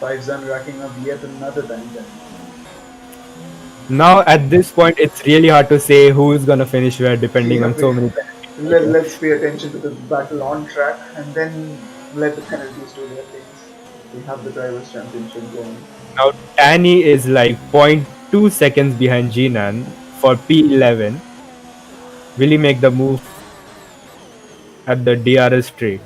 Faizan racking up yet another time penalty. Now at this point it's really hard to say who is gonna finish where depending Yeah, on so many penalties right here. let's pay attention to the battle on track and then let the penalties do their things. We have the Drivers' Championship going. Now Tanny is like 0.2 seconds behind Jinan for P11. Will he make the move at the DRS straight?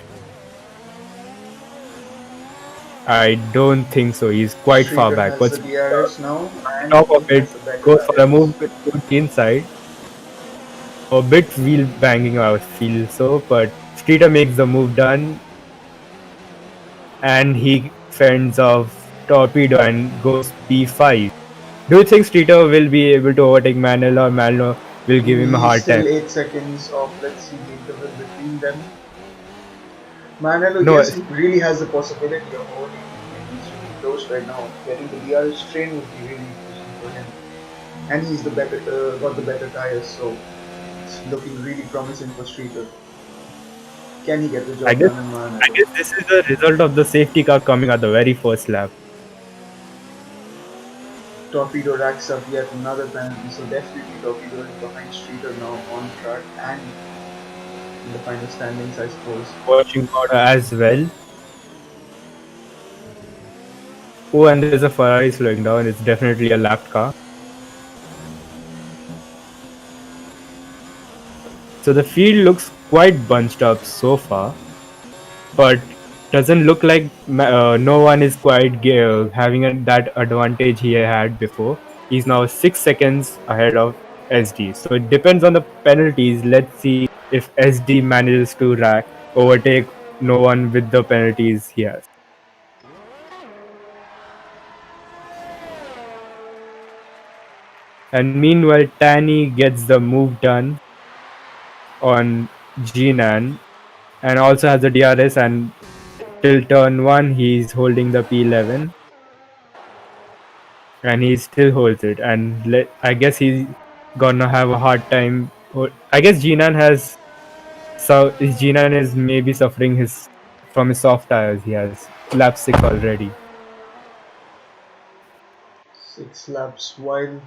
I don't think so. He's quite far Streeter back. has But the Streeter, DRS now on and top of he it, has the better goes for a move tires. towards the inside. A bit wheel banging, I feel so, but Streeter makes the move done and he fends off Torpedo and goes P5. Do you think Streeter will be able to overtake Manuel or Manuel will give him a He's hard time? still 8 seconds off. Let's see the interval between them. Manelo, No, yes, he really has the possibility of overtaking him. He's really close right now. Getting the DRS train would be really interesting for him. And he's the better, got the better tires, so it's looking really promising for Streeter. Can he get the I job guess done in I Manelo? guess this is the result of the safety car coming at the very first lap. Torpedo racks up yet another penalty, so definitely Torpedo is behind Streeter now on track and in the final standings, I suppose. Watching order as well. Oh, and there's a Ferrari slowing down. It's definitely a lapped car. So the field looks quite bunched up so far, but doesn't look like no one is quite having that advantage he had before. He's now 6 seconds ahead of SD. So it depends on the penalties. Let's see if SD manages to overtake no one with the penalties he has. And meanwhile, Tanny gets the move done on Jinan and also has the DRS, and till turn 1 he's holding the P11 and he still holds it, and I guess he's gonna have a hard time. I guess Jinan has Jinan is maybe suffering his from his soft tires. He has lap 6 already. 6 laps, while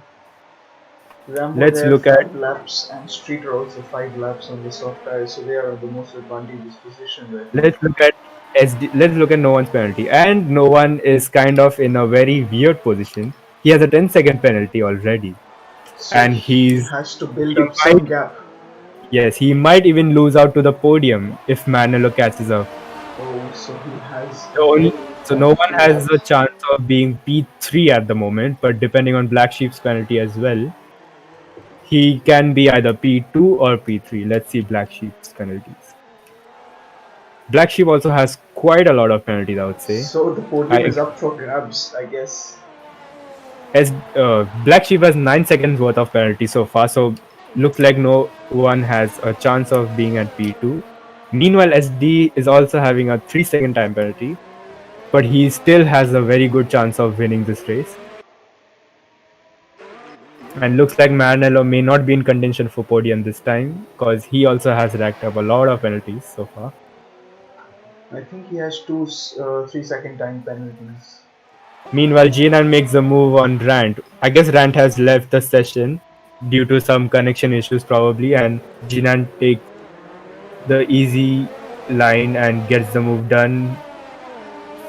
Rambo Let's there look at 5 laps and Streeter also 5 laps on the soft tires, so they are in the most advantageous position right now. let's look at SD. Let's look at no one's penalty, and no one is kind of in a very weird position. He has a 10-second penalty already, So and he has to build he up some might gap. yes he might even lose out to the podium if Manolo catches up. Oh, so he has The only, barely so no got one 2 has a laps. chance of being P3 at the moment, but depending on Black Sheep's penalty as well, he can be either P2 or P3. Let's see Black Sheep's penalties. Black Sheep also has quite a lot of penalties, I would say. So the podium I is up for grabs, I guess. as Black Sheep has 9 seconds worth of penalty so far, so looks like no one has a chance of being at P2. Meanwhile, SD is also having a 3 second time penalty, but he still has a very good chance of winning this race. And looks like Maranello may not be in contention for podium this time because he also has racked up a lot of penalties so far. I think he has two 3 second time penalties. Meanwhile, Jinan makes a move on Rant. I guess Rant has left the session. due to some connection issues probably, and Jinan takes the easy line and gets the move done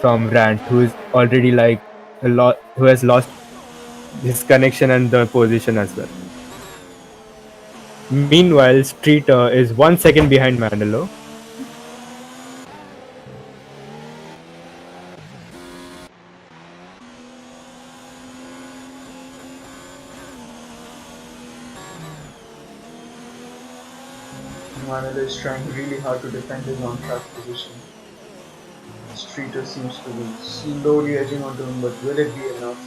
from Rant, who is already like a lot, who has lost his connection and the position as well. Meanwhile, Streeter is 1 second behind Manilo. Manila is trying really hard to defend his on-track position. Streeter seems to be slowly edging onto him, but will it be enough?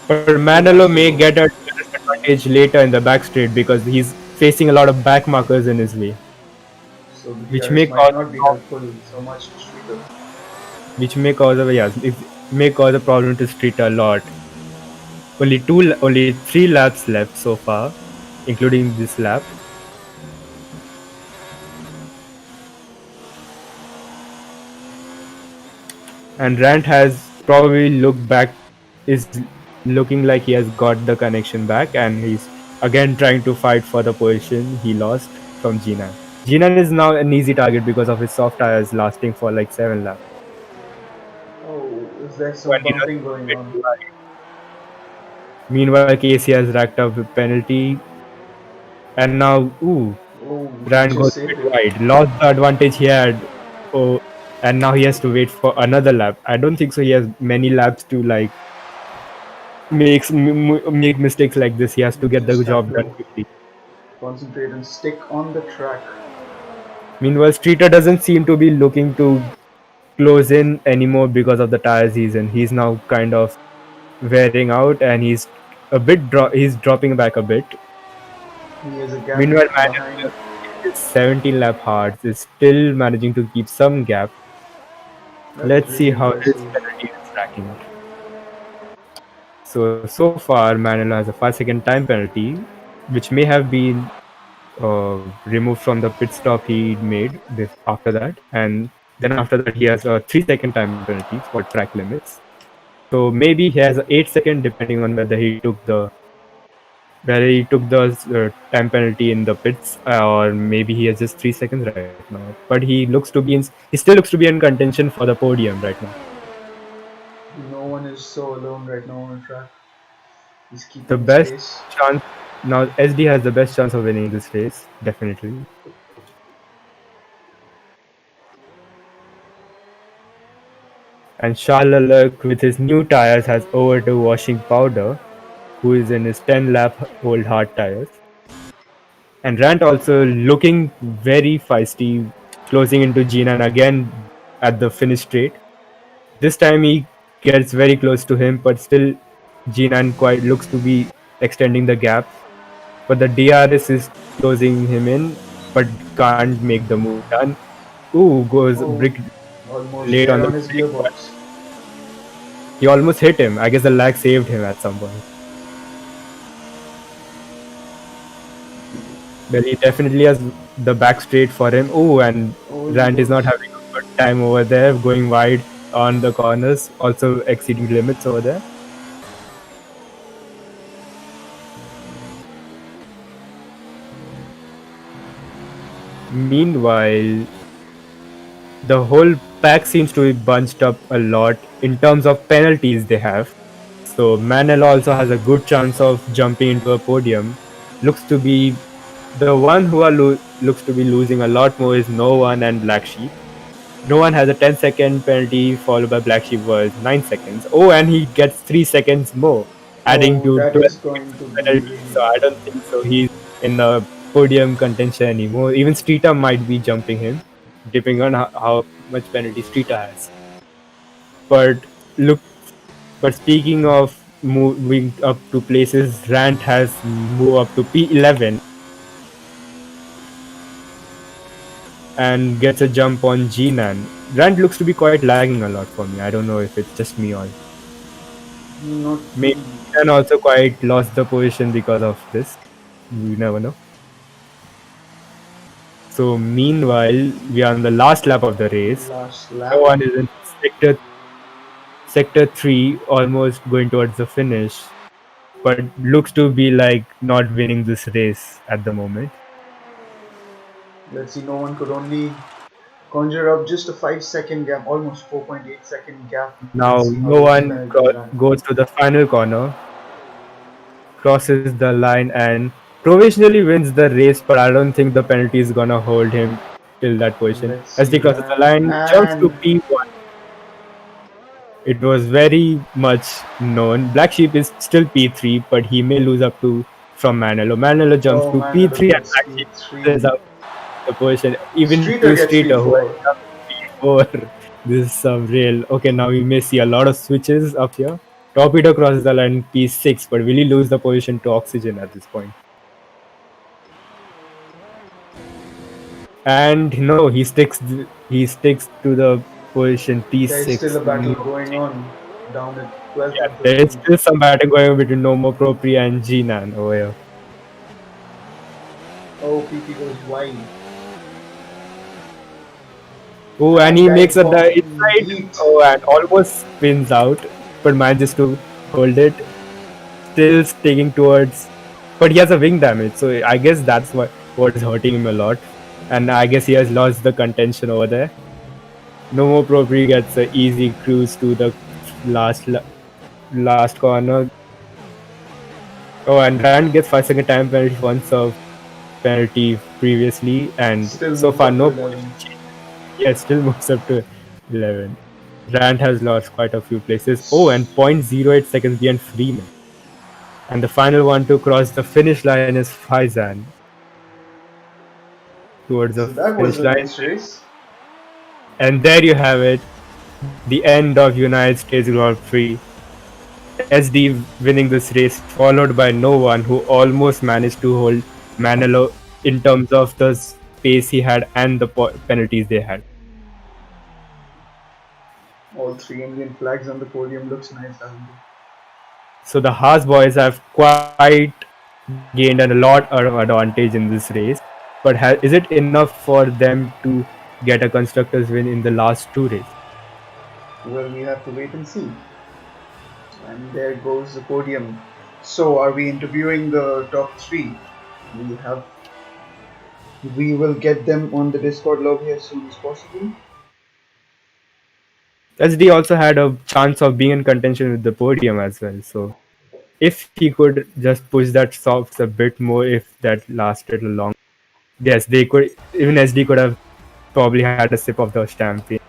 But 2 Manilo laps to may go. get a disadvantage later in the back straight because he's facing a lot of back markers in his way, So the which DRS may might cause not be helpful so much to Streeter. may cause a problem to Street a lot. Only 3 laps left so far, including this lap. And Rant has probably looked back, is looking like he has got the connection back, and he's again trying to fight for the position he lost from Jinan. Jinan is now an easy target because of his soft tires lasting for like 7 laps. Oh, is there When some he does bumping going it on? too high. Meanwhile, Casey has racked up a penalty, and now, Oh, he Rand goes just a saved bit it. wide, lost the advantage he had. Oh, and now he has to wait for another lap. I don't think so. He has many laps to like make mistakes like this. He has to You get the just have job done to quickly. concentrate and stick on the track. Meanwhile, Streeter doesn't seem to be looking to close in anymore because of the tires he's in. He's now kind of wearing out, and he's dropping back a bit. He has a gap Meanwhile, behind. Manuel in his 17 lap hards is still managing to keep some gap. That's Let's see really how his impressive. penalty is tracking. So far, Manila has a 5 second time penalty, which may have been removed from the pit stop he made after that, and then after that he has a 3 second time penalty for track limits. So maybe he has a 8 second, depending on whether he took the time penalty in the pits, or maybe he has just 3 seconds right now. But he still looks to be in contention for the podium right now. No one is so alone right now on the track. He's The keeping his best pace. chance now, SD has the best chance of winning this race, definitely. And Charles Leclerc, with his new tires, has overtaken Washing Powder, who is in his 10 lap old hard tires. And Rant also looking very feisty, closing into Jinan again at the finish straight. This time he gets very close to him, but still Jinan quite looks to be extending the gap. But the DRS is closing him in, but can't make the move done. Goes Oh, brick almost late there on the on his brake, but gearbox. he almost hit him. I guess the lag saved him at some point. Well, he definitely has the back straight for him. And Oh, he Rand is not goes. having a good time over there, going wide on the corners, also exceeding limits over there. Meanwhile, the whole pack seems to be bunched up a lot in terms of penalties they have. So Manel also has a good chance of jumping into a podium. Looks to be the one who looks to be losing a lot more is No One and Black Sheep. No One has a 10-second penalty, followed by Black Sheep was 9 seconds. And he gets 3 seconds more, adding Oh, to that 12 is going to be penalties. really So I bad. don't think so he's in the podium contention anymore. Even Streeter might be jumping him, depending on how much penalty Streeter has. But look, but speaking of moving up to places, Rant has moved up to P11 and gets a jump on Jinan. Rant looks to be quite lagging a lot for me. I don't know if it's just me or Not maybe really. Jinan also quite lost the position because of this. You never know. So meanwhile, we are on the last lap of the race. Last No lap. one is in sector 3, almost going towards the finish. but looks to be like not winning this race at the moment. Let's see, no one could only conjure up just a 5 second gap, almost 4.8 second gap. Now Let's see how no does the one penalty run. goes to the final corner, crosses the line, and provisionally wins the race. But I don't think the penalty is gonna hold him till that position. Let's As see, he crosses the Rand, line, jumps to and P1. It was very much known. Black Sheep is still P3, but he may lose up to from Manelo. Manelo jumps oh to man, Nalo P3, and gets Black Sheep loses P3. out the position. Even Streeter to gets Streeter, who has P4. jumped to P4. This is some real. Okay, now we may see a lot of switches up here. Torpedo crosses the line P6, but will he lose the position to Oxygen at this point? And no, he sticks to the position There's still P6. a battle going on down at 12th Yeah, and there is 13th. still some battle going on between No More Propri and Jinan over here. Oh, PP goes wide. Oh, and And he dive makes a bomb dive inside. indeed. Oh, and almost spins out, but manages to hold it. Still sticking towards, but he has a wing damage, so I guess that's what is hurting him a lot. And I guess he has lost the contention over there. No More Propri gets an easy cruise to the last last corner. Oh, and Rand gets 5 second time penalty once of penalty previously, and Still so moves far up to no position 11. change. Yeah, still moves up to 11. Rand has lost quite a few places. Oh, and 0.08 seconds behind Freeman. And the final one to cross the finish line is Faizan towards the So that was finish a line. nice race. And there you have it, the end of United States Grand Prix. SD winning this race, followed by no one who almost managed to hold Manelo in terms of the pace he had and the penalties they had. All three Indian flags on the podium looks nice, doesn't it? So the Haas boys have quite gained a lot of advantage in this race. But is it enough for them to get a constructors win in the last two races? Well, we have to wait and see. And there goes the podium. So, are we interviewing the top three? We have. We will get them on the Discord lobby as soon as possible. SD also had a chance of being in contention with the podium as well. So if he could just push that softs a bit more, if that lasted long, yes, they could. Even SD could have probably had a sip of the champagne.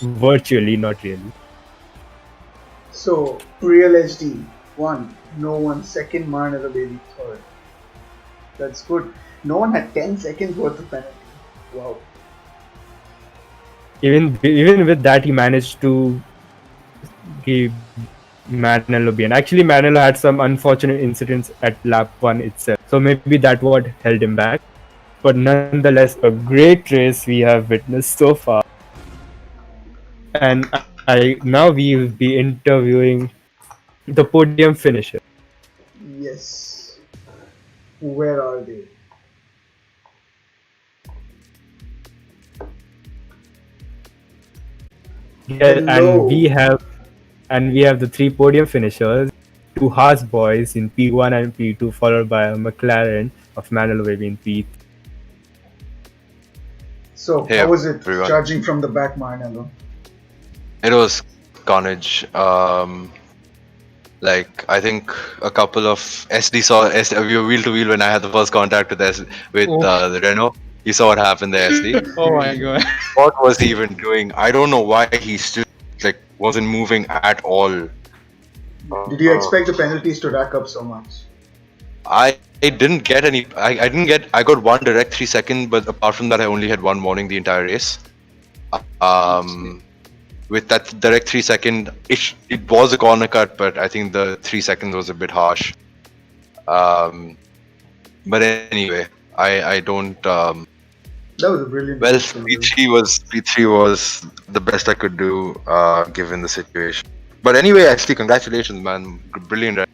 Virtually, not really. So, Real HD 1, no one second, Marnella Baby third. That's good. No one had 10 seconds worth of penalty. Wow. Even with that, he managed to give Manelo behind. Actually, Manelo had some unfortunate incidents at lap one itself, so maybe that what held him back. But nonetheless, a great race we have witnessed so far. And I now we will be interviewing the podium finisher. Yes. Where are they? Yeah, Hello. and we have the three podium finishers, two Haas boys in P1 and P2, followed by a McLaren of Manelo Baby in P3. So, Hey how was it everyone. charging from the back, Marnello? It was carnage. Like I think a couple of SD saw wheel to wheel when I had the first contact with the Renault. You saw what happened there, SD. Oh my god. What was he even doing? I don't know why he still wasn't moving at all. Did you expect the penalties to rack up so much? I didn't get any. I got one direct 3 second, but apart from that, I only had one warning the entire race. With that direct 3 second, it was a corner cut, but I think the 3 seconds was a bit harsh. But anyway, I don't. That was a brilliant. Well, race from you. P3 was the best I could do given the situation. But anyway, actually, congratulations, man! Brilliant.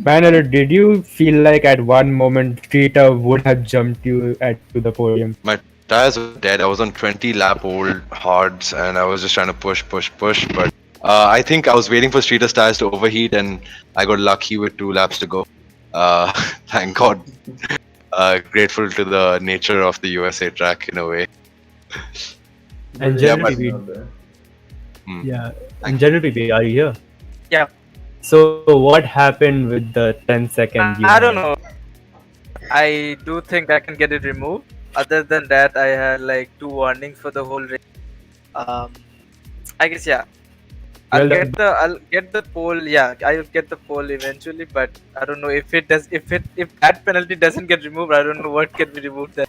Manelo, did you feel like at one moment Streeter would have jumped you to the podium? My tires were dead. I was on 20 lap old hards, and I was just trying to push. But I think I was waiting for Streeter's tires to overheat, and I got lucky with 2 laps to go. Thank God. Grateful to the nature of the USA track in a way. And Good generally, racing out there. yeah. And generally, are you here? Yeah. So what happened with the 10-second? I don't know. I do think I can get it removed. Other than that, I had like 2 warnings for the whole race. I guess yeah. I'll get the pole. Yeah, I'll get the pole eventually, but I don't know if it does. If that penalty doesn't get removed, I don't know what can be removed then.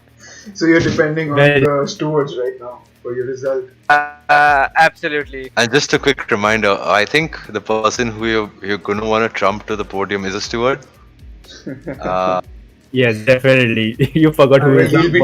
So you're depending on the stewards right now for your result. Absolutely. And just a quick reminder, I think the person who you're going to want to trump to the podium is a steward. Yes, definitely. You forgot I who mean, is he'll be that